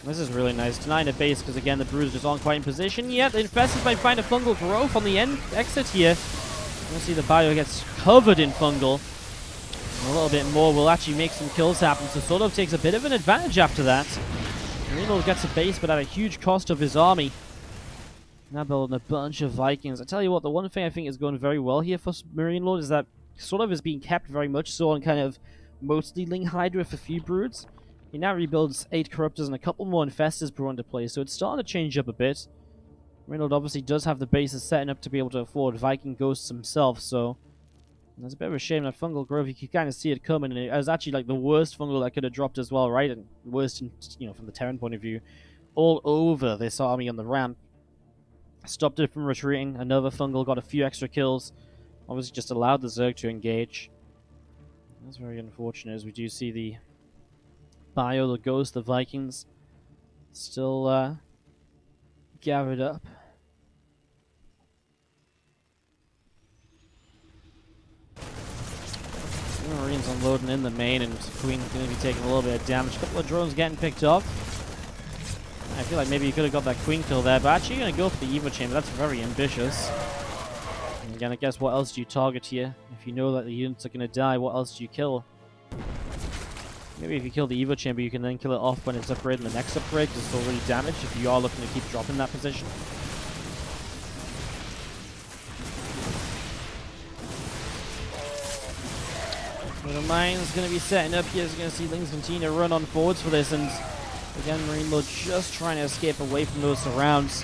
This is really nice. Denying a base because again the Brooders just aren't quite in position yet. The Infestors might find a fungal growth on the exit here. We'll see the Bio gets covered in fungal. And a little bit more will actually make some kills happen, so SortOf takes a bit of an advantage after that. MarineLorD gets a base but at a huge cost of his army. Now building a bunch of Vikings. I tell you what, the one thing I think is going very well here for MarineLorD is that SortOf is being kept very much so on kind of mostly Ling Hydra with a few Broods. He now rebuilds 8 Corruptors and a couple more Infestors brought into play, so it's starting to change up a bit. MarineLorD obviously does have the bases setting up to be able to afford Viking Ghosts himself, so it's a bit of a shame that fungal growth, you can kind of see it coming, and it was actually like the worst fungal that could have dropped as well, right? And worst, from the Terran point of view, all over this army on the ramp. Stopped it from retreating. Another fungal got a few extra kills. Obviously just allowed the Zerg to engage. That's very unfortunate as we do see the Bio, the Ghost, the Vikings still gathered up. Marines unloading in the main, and Queen's going to be taking a little bit of damage. A couple of drones getting picked off. I feel like maybe you could have got that Queen kill there, but actually you're going to go for the Evo Chamber. That's very ambitious. And again, I guess what else do you target here? If you know that the units are going to die, what else do you kill? Maybe if you kill the Evo Chamber, you can then kill it off when it's upgraded the next upgrade, because it's already damaged if you are looking to keep dropping that position. The mine's going to be setting up here. You're going to see Lings continue to run on forwards for this, and again, MarineLorD just trying to escape away from those surrounds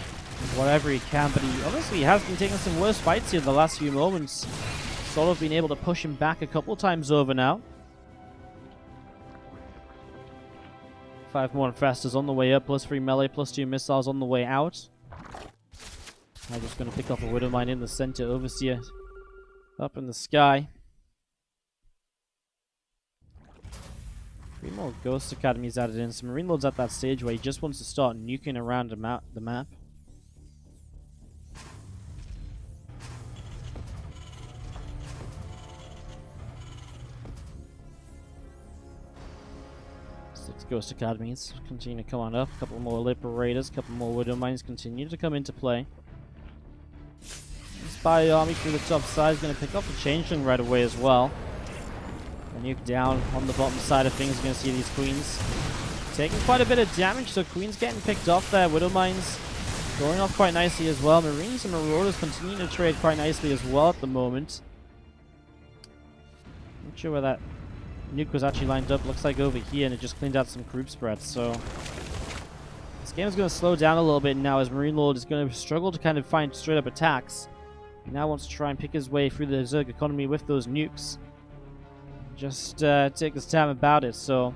whatever he can, but he honestly has been taking some worse fights here the last few moments. SortOf been able to push him back a couple times over now. 5 more Infestors on the way up, +3 melee, +2 missiles on the way out. I'm just going to pick up a Widow Mine in the center, Overseer up in the sky. 3 more Ghost Academies added in. So MarineLorD's at that stage where he just wants to start nuking around the map. Ghost Academies continue to come on up. A couple more Liberators, a couple more Widow Mines continue to come into play. Spy Army through the top side is going to pick up the Changeling right away as well. A nuke down on the bottom side of things. You're going to see these Queens taking quite a bit of damage, so Queens getting picked off there. Widow Mines going off quite nicely as well. Marines and Marauders continue to trade quite nicely as well at the moment. Not sure where that nuke was actually lined up, looks like over here, and it just cleaned out some group spreads, so... This game is going to slow down a little bit now as MarineLorD is going to struggle to kind of find straight-up attacks. He now wants to try and pick his way through the Zerg economy with those nukes. Just take his time about it, so...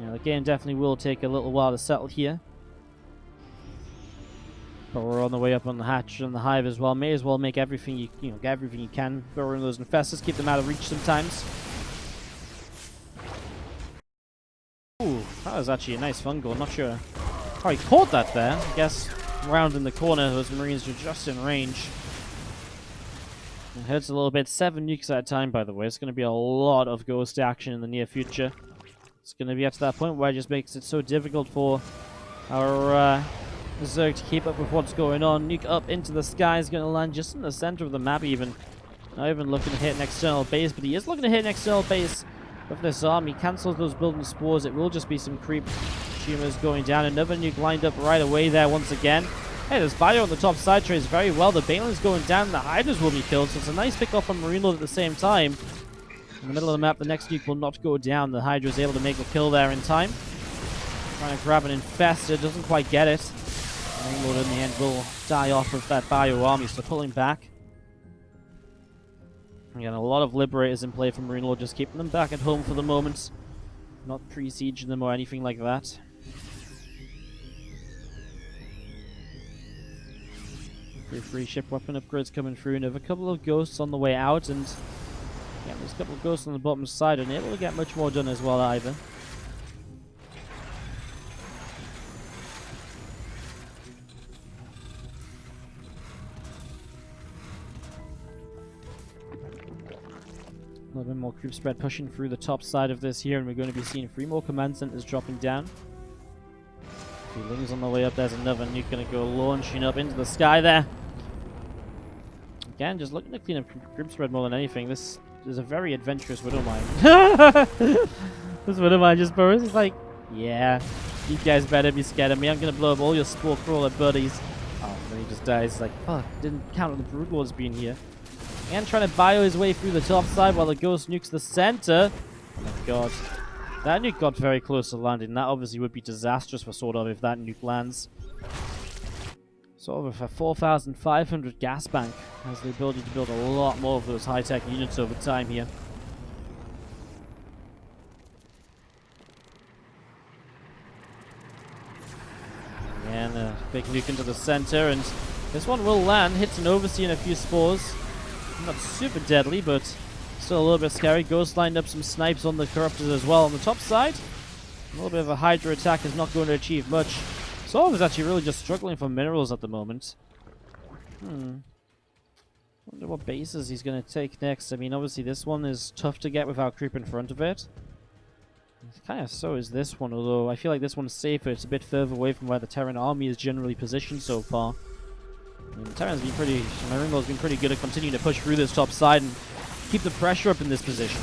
You know, the game definitely will take a little while to settle here. But we're on the way up on the hatch and the hive as well. May as well make everything you get everything you can. Burrow in those infestors, keep them out of reach sometimes. Ooh, that was actually a nice fungal. I'm not sure how he caught that there. I guess round in the corner, those Marines were just in range. It hurts a little bit. 7 nukes at a time, by the way. It's going to be a lot of ghost action in the near future. It's going to be up to that point where it just makes it so difficult for our Zerg to keep up with what's going on. Nuke up into the sky is going to land just in the center of the map even. Not even looking to hit an external base, but he is looking to hit an external base with this arm. He cancels those building spores. It will just be some creep tumors going down. Another nuke lined up right away there once again. Hey, there's Bio on the top side trays very well. The Banelin's going down. The Hydras will be killed, so it's a nice pick off from MarineLorD at the same time. In the middle of the map, the next nuke will not go down. The Hydra is able to make the kill there in time. Trying to grab an Infestor, doesn't quite get it. MarineLorD in the end will die off with that Bio army, so pulling back. Again, a lot of Liberators in play from MarineLorD, just keeping them back at home for the moment. Not pre-sieging them or anything like that. Free ship weapon upgrades coming through, and have a couple of ghosts on the way out, and yeah, there's a couple of ghosts on the bottom side, unable to get much more done as well either. A little bit more creep spread pushing through the top side of this here, and we're going to be seeing 3 more command centers dropping down. Lings on the way up. There's another nuke going to go launching up into the sky there. Again, just looking to clean up group spread more than anything. This is a very adventurous Widowmine. This Widowmine just burrows. It's like, yeah, you guys better be scared of me. I'm going to blow up all your spore crawler buddies. Oh, then he just dies. It's like, fuck, didn't count on the Brood Lords being here. And trying to bio his way through the top side while the Ghost nukes the center. Oh my god. That nuke got very close to landing. That obviously would be disastrous for SortOf if that nuke lands. SortOf with a 4,500 gas bank has the ability to build a lot more of those high-tech units over time here. And a big nuke into the center, and this one will land. Hits an Overseer and a few spores. Not super deadly, but still a little bit scary. Ghost lined up some snipes on the Corruptors as well on the top side. A little bit of a Hydra attack is not going to achieve much. SortOf is actually really just struggling for minerals at the moment. Wonder what bases he's going to take next. I mean, obviously this one is tough to get without creep in front of it. Kind of so is this one, although I feel like this one's safer. It's a bit further away from where the Terran army is generally positioned so far. I mean, the Terran's been pretty... MarineLorD's been pretty good at continuing to push through this top side and keep the pressure up in this position.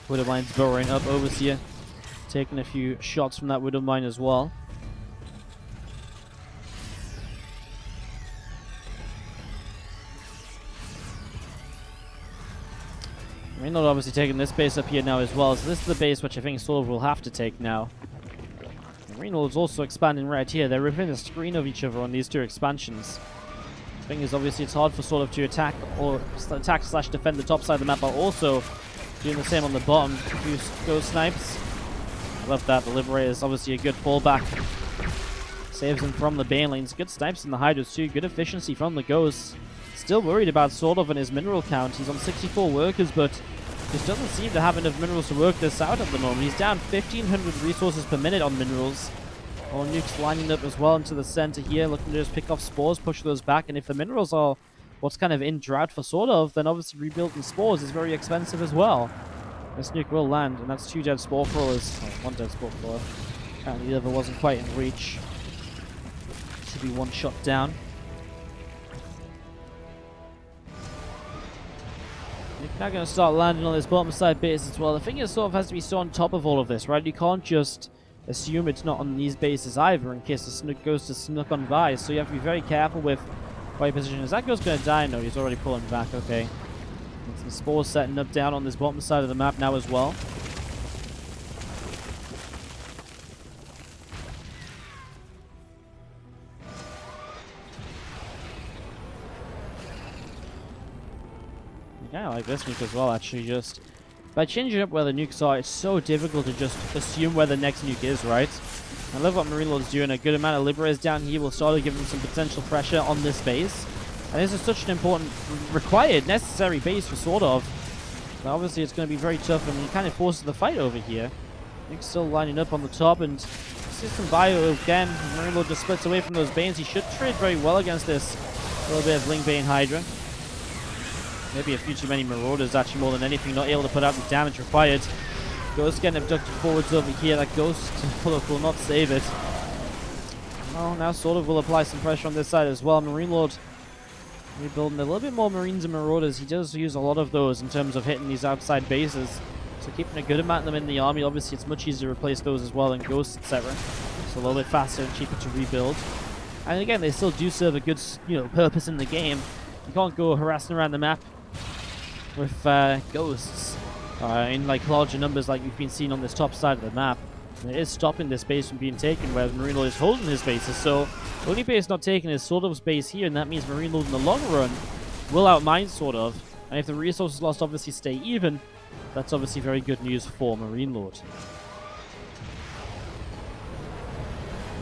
Widowmine's burrowing up. Overseer taking a few shots from that Widowmine as well. MarineLorD obviously taking this base up here now as well, so this is the base which I think SortOf will have to take now. MarineLorD's also expanding right here. They're within a screen of each other on these 2 expansions. The thing is, obviously, it's hard for SortOf to attack or defend the top side of the map, but also doing the same on the bottom. A few ghost snipes. I love that. The Liberator is obviously a good fallback. Saves him from the Banelings. Good snipes in the Hydras too. Good efficiency from the Ghosts. Still worried about SortOf and his mineral count. He's on 64 workers, but just doesn't seem to have enough minerals to work this out at the moment. He's down 1,500 resources per minute on minerals. All nukes lining up as well into the center here, looking to just pick off spores, push those back, and if the minerals are what's kind of in drought for SortOf, then obviously rebuilding spores is very expensive as well. This nuke will land, and that's 2 dead spore crawlers. Oh, 1 dead spore crawler. Apparently the other wasn't quite in reach. Should be 1 shot down. Now going to start landing on this bottom side base as well. The thing is, SortOf has to be so on top of all of this, right? You can't just assume it's not on these bases either in case the snook goes to snook on by. So you have to be very careful with where your position is. That ghost going to die? No, he's already pulling back. Okay. Some spores setting up down on this bottom side of the map now as well. Yeah, I like this nuke as well, actually. Just by changing up where the nukes are, it's so difficult to just assume where the next nuke is, right? I love what MarineLorD's doing. A good amount of Liberators down here will start to give them some potential pressure on this base. And this is such an important, required, necessary base for SortOf. But obviously, it's going to be very tough, and it kind of forces the fight over here. Nukes still lining up on the top, and this is some bio again. MarineLorD just splits away from those Banes. He should trade very well against this little bit of Ling Bane Hydra. Maybe a few too many Marauders, actually, more than anything. Not able to put out the damage required. Ghost getting abducted forwards over here. That Ghost will not save it. Oh, now SortOf will apply some pressure on this side as well. MarineLorD rebuilding a little bit more Marines and Marauders. He does use a lot of those in terms of hitting these outside bases. So keeping a good amount of them in the army. Obviously, it's much easier to replace those as well than Ghosts, etc. It's a little bit faster and cheaper to rebuild. And again, they still do serve a good, purpose in the game. You can't go harassing around the map with Ghosts in like larger numbers like we've been seeing on this top side of the map. And it is stopping this base from being taken, whereas MarineLorD is holding his bases. So the only base not taken is SortOf's base here, and that means MarineLorD in the long run will outmine SortOf. And if the resources lost obviously stay even, that's obviously very good news for MarineLorD.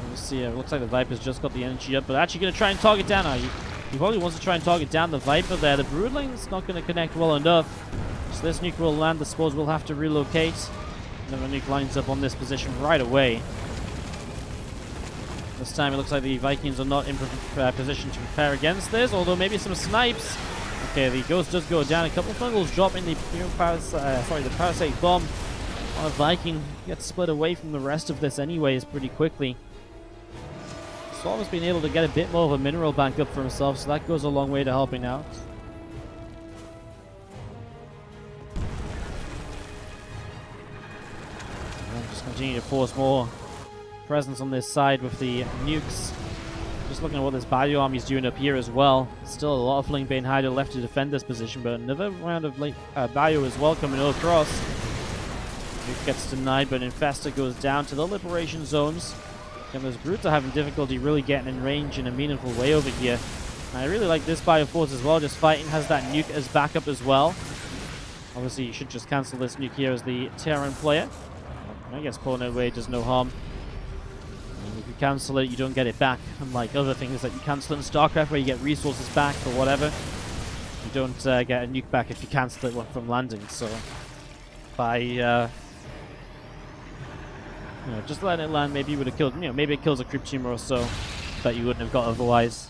Let's see, it looks like the Viper's just got the energy up, but actually going to try and target down now. He probably wants to try and target down the Viper there. The Broodling's not going to connect well enough. So this nuke will land. The spores will have to relocate. And then the nuke lines up on this position right away. This time it looks like the Vikings are not in position to prepare against this, although maybe some snipes. Okay, the Ghost does go down. A couple of fungals dropping the Parasite Bomb on a Viking. Gets split away from the rest of this anyways pretty quickly. SortOf's been able to get a bit more of a mineral bank up for himself, so that goes a long way to helping out. And just continue to force more presence on this side with the nukes. Just looking at what this Bio Army is doing up here as well. Still a lot of Ling Bane Hydra left to defend this position, but another round of Bio as well coming across. Nuke gets denied, but Infestor goes down to the liberation zones. And those Brutes are having difficulty really getting in range in a meaningful way over here. And I really like this Bioforce as well, just fighting, has that nuke as backup as well. Obviously, you should just cancel this nuke here as the Terran player. I guess pulling it away does no harm. And if you cancel it, you don't get it back. Unlike other things that you cancel in StarCraft, where you get resources back or whatever. You don't get a nuke back if you cancel it from landing. So, by just letting it land, maybe you would have killed, maybe it kills a creep tumor or so that you wouldn't have got otherwise.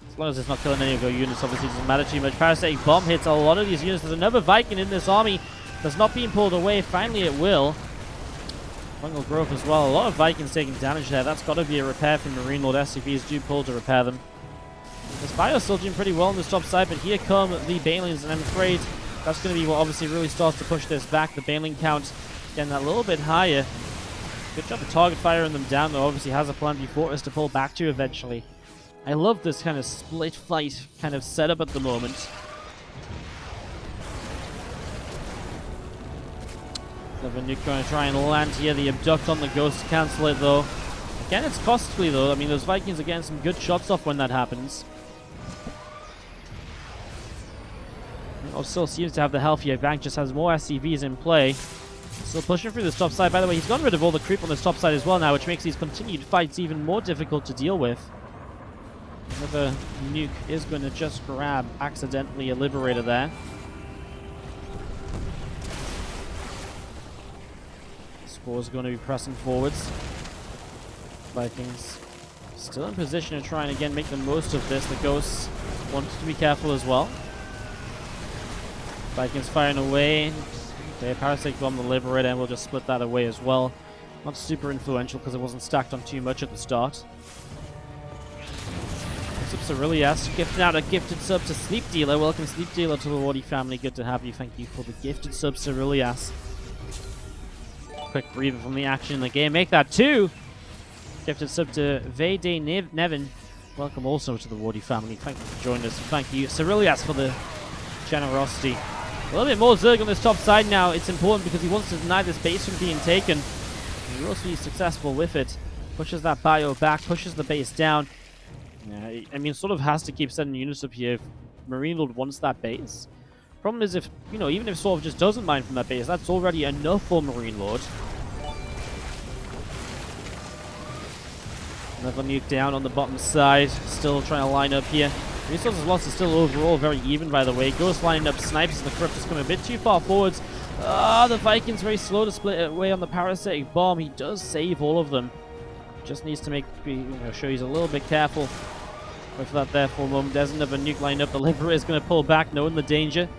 As long as it's not killing any of your units, obviously it doesn't matter too much. Parasitic Bomb hits a lot of these units. There's another Viking in this army that's not being pulled away. Finally it will. Fungal Growth as well. A lot of Vikings taking damage there. That's got to be a repair from MarineLorD. SCVs do pull to repair them. This Bio's still doing pretty well on this top side, but here come the Banelings, and I'm afraid that's going to be what obviously really starts to push this back. The Baneling count getting that little bit higher. Good job of target firing them down, though. Obviously has a plan before us to pull back to eventually. I love this kind of split fight kind of setup at the moment. Another nuke going to try and land here. The abduct on the Ghost to cancel it, though. Again, it's costly, though. I mean, those Vikings are getting some good shots off when that happens. Still seems to have the healthier bank, just has more SCVs in play. Still pushing through this top side. By the way, he's gotten rid of all the creep on this top side as well now, which makes these continued fights even more difficult to deal with. Another nuke is going to just grab accidentally a Liberator there. Spore's going to be pressing forwards. Vikings still in position to try and again make the most of this. The Ghosts want to be careful as well. Vikings firing away. Okay, Parasite Bomb the Liberator, and we'll just split that away as well. Not super influential because it wasn't stacked on too much at the start. Cerilias gifting out a gifted sub to Sleep Dealer. Welcome Sleep Dealer to the WardiTV family. Good to have you. Thank you for the gifted sub, Cerilias. Quick breather from the action in the game. Make that 2. Gifted sub to Vayday Nevin. Welcome also to the WardiTV family. Thank you for joining us. Thank you, Cerilias, for the generosity. little bit more Zerg on this top side now. It's important because he wants to deny this base from being taken. He will also be successful with it. Pushes that bio back, pushes the base down. Yeah, I mean, sort of has to keep sending units up here if MarineLorD wants that base. Problem is, if, you know, even if SortOf just doesn't mine from that base, that's already enough for MarineLorD. Another nuke down on the bottom side. Still trying to line up here. Resources lost is still overall very even, by the way. Ghost lining up snipes, and the Crypt is coming a bit too far forwards. The Vikings very slow to split away on the parasitic bomb. He does save all of them. Just needs to show he's a little bit careful. Wait for that there for a moment. There's another nuke lined up. The Liberator is going to pull back, knowing the danger.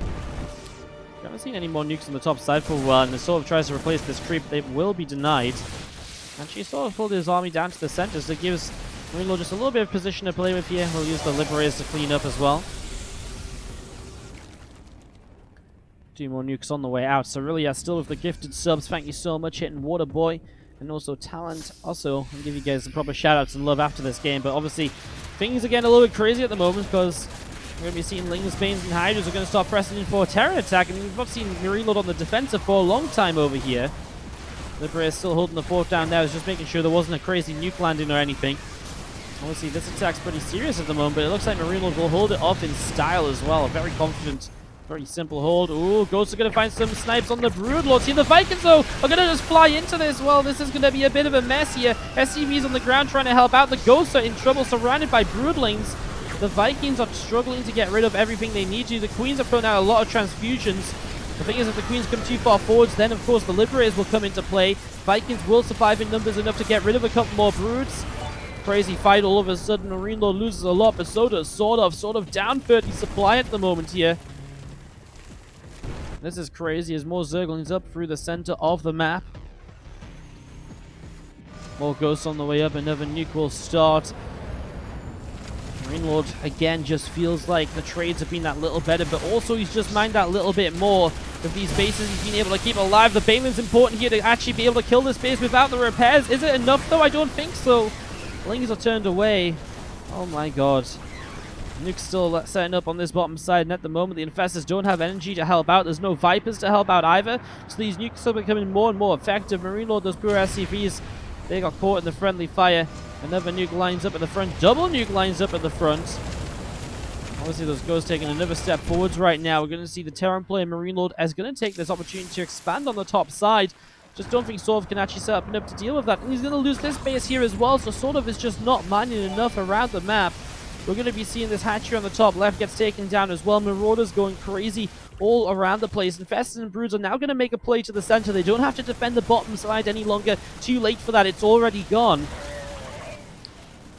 We haven't seen any more nukes on the top side for a while, and it sort of tries to replace this creep. They will be denied. And she sort of pulled his army down to the center, so it gives MarineLorD just a little bit of position to play with here. We'll use the Liberators to clean up as well. 2 more nukes on the way out. So really, still with the gifted subs. Thank you so much, hitting Waterboy. And also Talent. Also, I'll give you guys the proper shoutouts and love after this game. But obviously, things are getting a little bit crazy at the moment because we're going to be seeing Lings, Banes, and Hydras are going to start pressing in for a terror attack. And we've not seen MarineLorD on the defensive for a long time over here. Liberator is still holding the fort down there. It's just making sure there wasn't a crazy nuke landing or anything. Obviously, this attack's pretty serious at the moment, but it looks like MarineLorD will hold it off in style as well. A very confident, very simple hold. Ooh, Ghosts are going to find some snipes on the Broodlord. See, the Vikings, though, are going to just fly into this. Well, this is going to be a bit of a mess here. SCV's on the ground trying to help out. The Ghosts are in trouble, surrounded by Broodlings. The Vikings are struggling to get rid of everything they need to. The Queens have thrown out a lot of transfusions. The thing is, if the Queens come too far forwards, then, of course, the Liberators will come into play. Vikings will survive in numbers enough to get rid of a couple more Broods. Crazy fight all of a sudden. MarineLorD loses a lot, but so does SortOf. SortOf down 30 supply at the moment here. This is crazy as more Zerglings up through the center of the map. More Ghosts on the way up. Another nuke will start. MarineLorD, again, just feels like the trades have been that little better, but also he's just mined that little bit more. With these bases, he's been able to keep alive. The Banelin's important here to actually be able to kill this base without the repairs. Is it enough, though? I don't think so. Lings are turned away. Oh my god. Nuke's still setting up on this bottom side, and at the moment the Infestors don't have energy to help out. There's no Vipers to help out either, so these nukes are becoming more and more effective. MarineLorD, those poor SCVs, they got caught in the friendly fire. Another nuke lines up at the front. Double nuke lines up at the front. Obviously, those Ghosts taking another step forwards right now. We're going to see the Terran player MarineLorD is going to take this opportunity to expand on the top side. Just don't think SortOf can actually set up enough to deal with that. And he's going to lose this base here as well, so SortOf is just not mining enough around the map. We're going to be seeing this hatchery on the top left gets taken down as well. Marauder's going crazy all around the place. Infestors and Broods are now going to make a play to the center. They don't have to defend the bottom side any longer. Too late for that. It's already gone.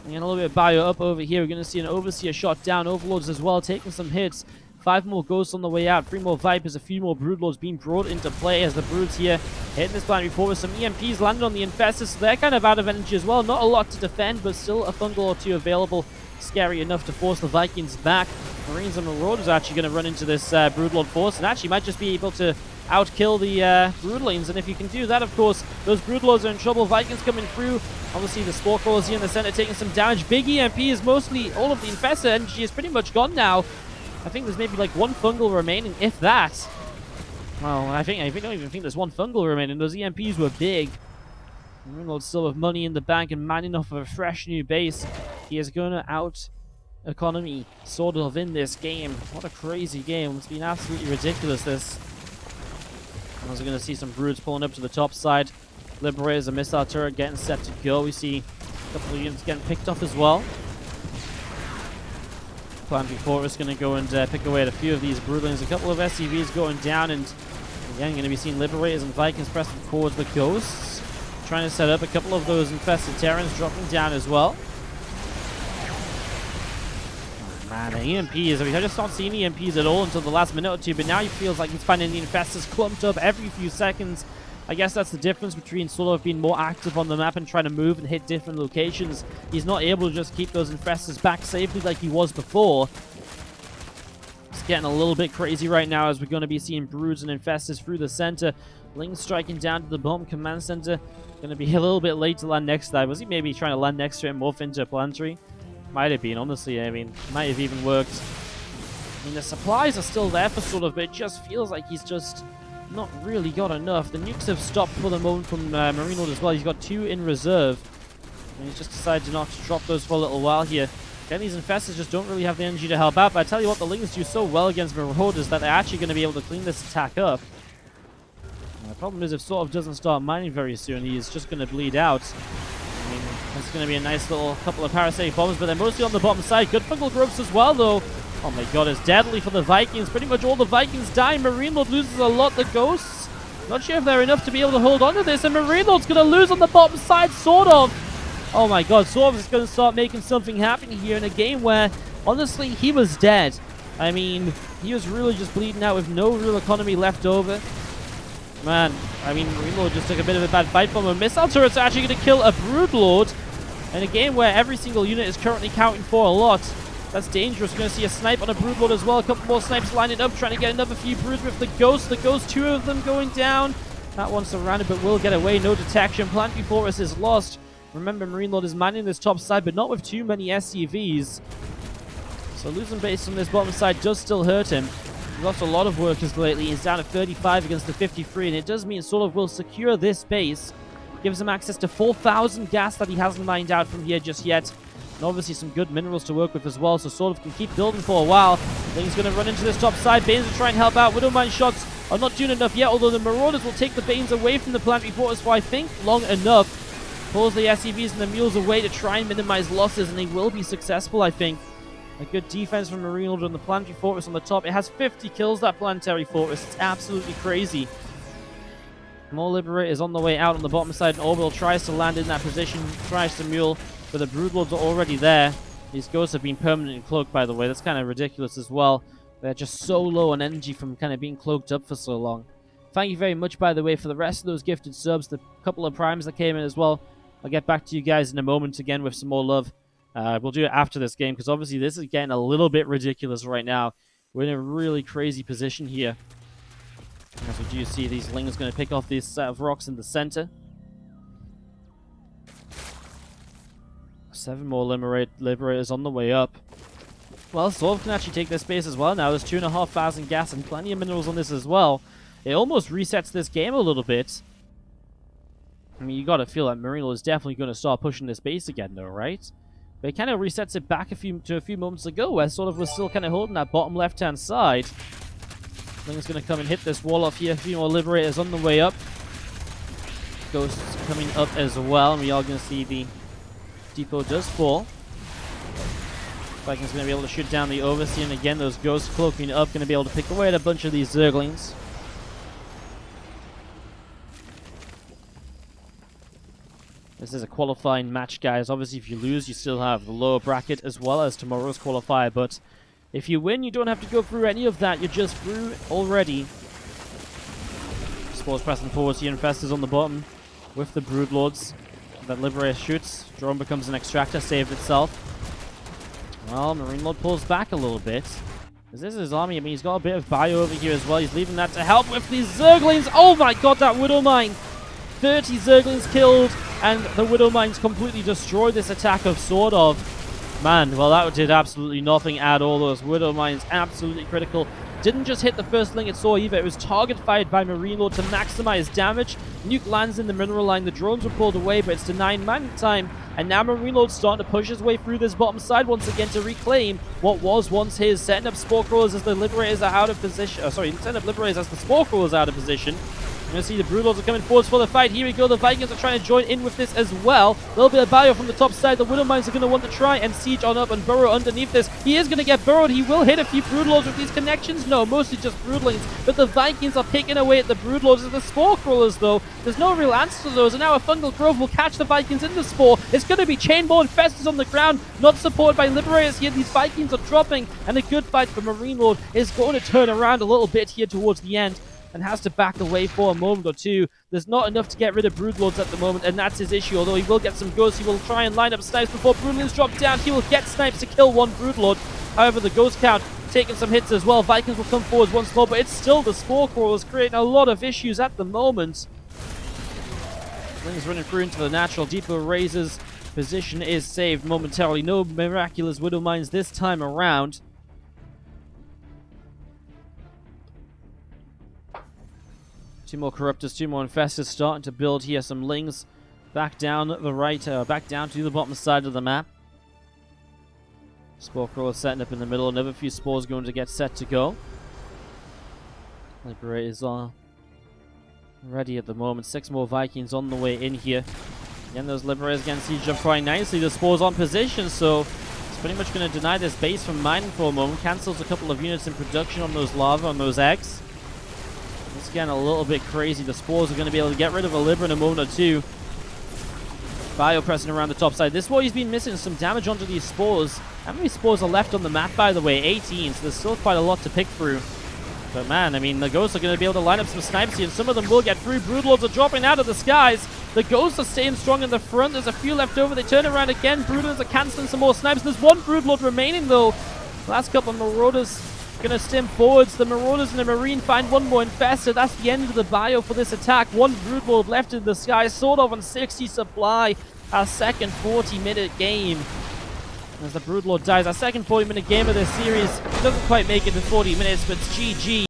And a little bit of bio up over here. We're going to see an Overseer shot down. Overlords as well, taking some hits. 5 more Ghosts on the way out. 3 more Vipers. A few more Broodlords being brought into play as the Broods here hitting this planetary fort with some EMPs landed on the Infestors. So they're kind of out of energy as well. Not a lot to defend, but still a fungal or two available. Scary enough to force the Vikings back. Marines and Marauders are actually going to run into this Broodlord force and actually might just be able to outkill the Broodlings. And if you can do that, of course, those Broodlords are in trouble. Vikings coming through. Obviously, the Spore Crawlers here in the center taking some damage. Big EMP is mostly all of the Infestor energy is pretty much gone now. I think there's maybe like 1 fungal remaining, if that. Well, I don't even think there's 1 fungal remaining. Those EMPs were big. MarineLorD still with money in the bank and mining off of a fresh new base. He is going to out-economy SortOf in this game. What a crazy game. It's been absolutely ridiculous, this. As we're going to see some Broods pulling up to the top side. Liberators, a missile turret getting set to go. We see a couple of units getting picked off as well. Plan before is going to go and pick away at a few of these Broodlings. A couple of SCVs going down, and again, going to be seeing Liberators and Vikings pressing forwards with Ghosts. Trying to set up a couple of those infested Terrans dropping down as well. Oh, man, the EMPs. I mean, I just don't see any EMPs at all until the last minute or two, but now he feels like he's finding the Infestors clumped up every few seconds. I guess that's the difference between SortOf being more active on the map and trying to move and hit different locations. He's not able to just keep those Infestors back safely like he was before. It's getting a little bit crazy right now as we're going to be seeing Broods and Infestors through the center. Lings striking down to the bomb command center. Going to be a little bit late to land next time. Was he maybe trying to land next to it and morph into a planetary? Might have been, honestly. I mean, might have even worked. I mean, the supplies are still there for sort of, but it just feels like he's just not really got enough. The nukes have stopped for the moment from MarineLorD as well. He's got 2 in reserve. And he's just decided not to drop those for a little while here. Again, these Infestors just don't really have the energy to help out, but I tell you what, the Lings do so well against Marauders that they're actually going to be able to clean this attack up. And the problem is, if SortOf doesn't start mining very soon, he is just going to bleed out. I mean, it's going to be a nice little couple of parasitic bombs, but they're mostly on the bottom side. Good fungal growths as well, though. Oh my god, it's deadly for the Vikings. Pretty much all the Vikings die. MarineLorD loses a lot. The Ghosts, not sure if they're enough to be able to hold on to this, and MarineLorD's going to lose on the bottom side, SortOf. Oh my god, SortOf is going to start making something happen here in a game where, honestly, he was dead. I mean, he was really just bleeding out with no real economy left over. Man, I mean, MarineLorD just took a bit of a bad fight from him. Missile turrets are actually going to kill a Broodlord in a game where every single unit is currently counting for a lot. That's dangerous. We're going to see a snipe on a Broodlord as well. A couple more snipes lining up, trying to get another few broods with the Ghost. The Ghost, 2 of them going down. That one's surrounded, but will get away. No detection. Planetary Fortress is lost. Remember, MarineLorD is manning this top side, but not with too many SCVs. So losing base on this bottom side does still hurt him. He's lost a lot of workers lately. He's down to 35 against the 53, and it does mean SortOf will secure this base. Gives him access to 4,000 gas that he hasn't mined out from here just yet. And obviously some good minerals to work with as well, so SortOf can keep building for a while. Then he's going to run into this top side. Banes will try and help out. Widowmine shots are not doing enough yet, although the Marauders will take the Banes away from the Planetary Fortress for, I think, long enough. Pulls the SCVs and the mules away to try and minimize losses, and they will be successful, I think. A good defense from MarineLorD on the Planetary Fortress on the top. It has 50 kills, that Planetary Fortress. It's absolutely crazy. More Liberators on the way out on the bottom side, and Orbital tries to land in that position, tries to mule, but the Broodlords are already there. These Ghosts have been permanently cloaked, by the way. That's kind of ridiculous as well. They're just so low on energy from kind of being cloaked up for so long. Thank you very much, by the way, for the rest of those gifted subs, the couple of primes that came in as well. I'll get back to you guys in a moment again with some more love. We'll do it after this game, because obviously this is getting a little bit ridiculous right now. We're in a really crazy position here. As we do see these Lings going to pick off this set of rocks in the center. 7 more Liberators on the way up. Well, SortOf can actually take this base as well now. There's 2,500 gas and plenty of minerals on this as well. It almost resets this game a little bit. I mean, you got to feel like MarineLorD is definitely going to start pushing this base again, though, right? But it kind of resets it back to a few moments ago, where SortOf was still kind of holding that bottom left-hand side. Ling's going to come and hit this wall off here. A few more Liberators on the way up. Ghosts coming up as well, and we are going to see the depot does fall. Vikings going to be able to shoot down the Overseer, and again, those Ghosts cloaking up, going to be able to pick away at a bunch of these Zerglings. This is a qualifying match, guys. Obviously, if you lose, you still have the lower bracket as well as tomorrow's qualifier. But if you win, you don't have to go through any of that. You're just through already. Spores pressing forward. The Infestors on the bottom with the Broodlords. That Liberator shoots. Drone becomes an extractor. Saved itself. Well, MarineLorD pulls back a little bit. This is his army. I mean, he's got a bit of bio over here as well. He's leaving that to help with these Zerglings. Oh my god, that Widowmine. 30 Zerglings killed, and the Widowmines completely destroyed this attack of SortOf. Man, well, that did absolutely nothing at all. Those Widowmines absolutely critical. Didn't just hit the first Ling it saw either. It was target fired by MarineLorD to maximize damage. Nuke lands in the mineral line. The drones were pulled away, but it's denying man time. And now MarineLorD's starting to push his way through this bottom side once again to reclaim what was once his. Setting up Spore Crawlers as the Liberators are out of position. Setting up Liberators as the Spore Crawlers are out of position. You're going to see the Broodlords are coming forwards for the fight. Here we go. The Vikings are trying to join in with this as well. A little bit of bio from the top side. The Widowmines are going to want to try and siege on up and burrow underneath this. He is going to get burrowed. He will hit a few Broodlords with these connections. No, mostly just Broodlings. But the Vikings are picking away at the Broodlords and the Spore Crawlers, though. There's no real answer to those. And now a Fungal Grove will catch the Vikings in the Spore. It's going to be Chainborn Infestors on the ground, not supported by Liberators here. These Vikings are dropping. And a good fight for MarineLorD is going to turn around a little bit here towards the end, and has to back away for a moment or two. There's not enough to get rid of Broodlords at the moment, and that's his issue. Although he will get some Ghosts, he will try and line up snipes before Broodlings drop down. He will get snipes to kill one Broodlord. However, the Ghost count taking some hits as well. Vikings will come forward once more, but it's still the Spore Crawlers creating a lot of issues at the moment. Ling's running through into the natural. Depot raises. Position is saved momentarily. No miraculous Widowmines this time around. 2 more Corruptors, 2 more Infestors starting to build here. Some Lings back down the right, back down to the bottom side of the map. Spore Crawler setting up in the middle. Another few Spores going to get set to go. Liberators are ready at the moment. 6 more Vikings on the way in here. Again, those Liberators again siege up quite nicely. The Spores on position, so it's pretty much going to deny this base from mining for a moment. Cancels a couple of units in production on those lava, on those eggs. It's getting a little bit crazy. The Spores are going to be able to get rid of a Libra in a moment or two. Bio pressing around the top side. This boy's been missing some damage onto these Spores. How many Spores are left on the map, by the way? 18, so there's still quite a lot to pick through. But man, I mean, the Ghosts are going to be able to line up some snipes here, and some of them will get through. Broodlords are dropping out of the skies. The Ghosts are staying strong in the front. There's a few left over. They turn around again. Broodlords are cancelling some more snipes. There's 1 Broodlord remaining, though. Last couple of Marauders going to stem forwards. The Marauders and the Marine find 1 more Infestor. That's the end of the bio for this attack. 1 Broodlord left in the sky. SortOf on 60 supply. Our second 40-minute game. As the Broodlord dies, our second 40-minute game of this series doesn't quite make it to 40 minutes, but it's GG.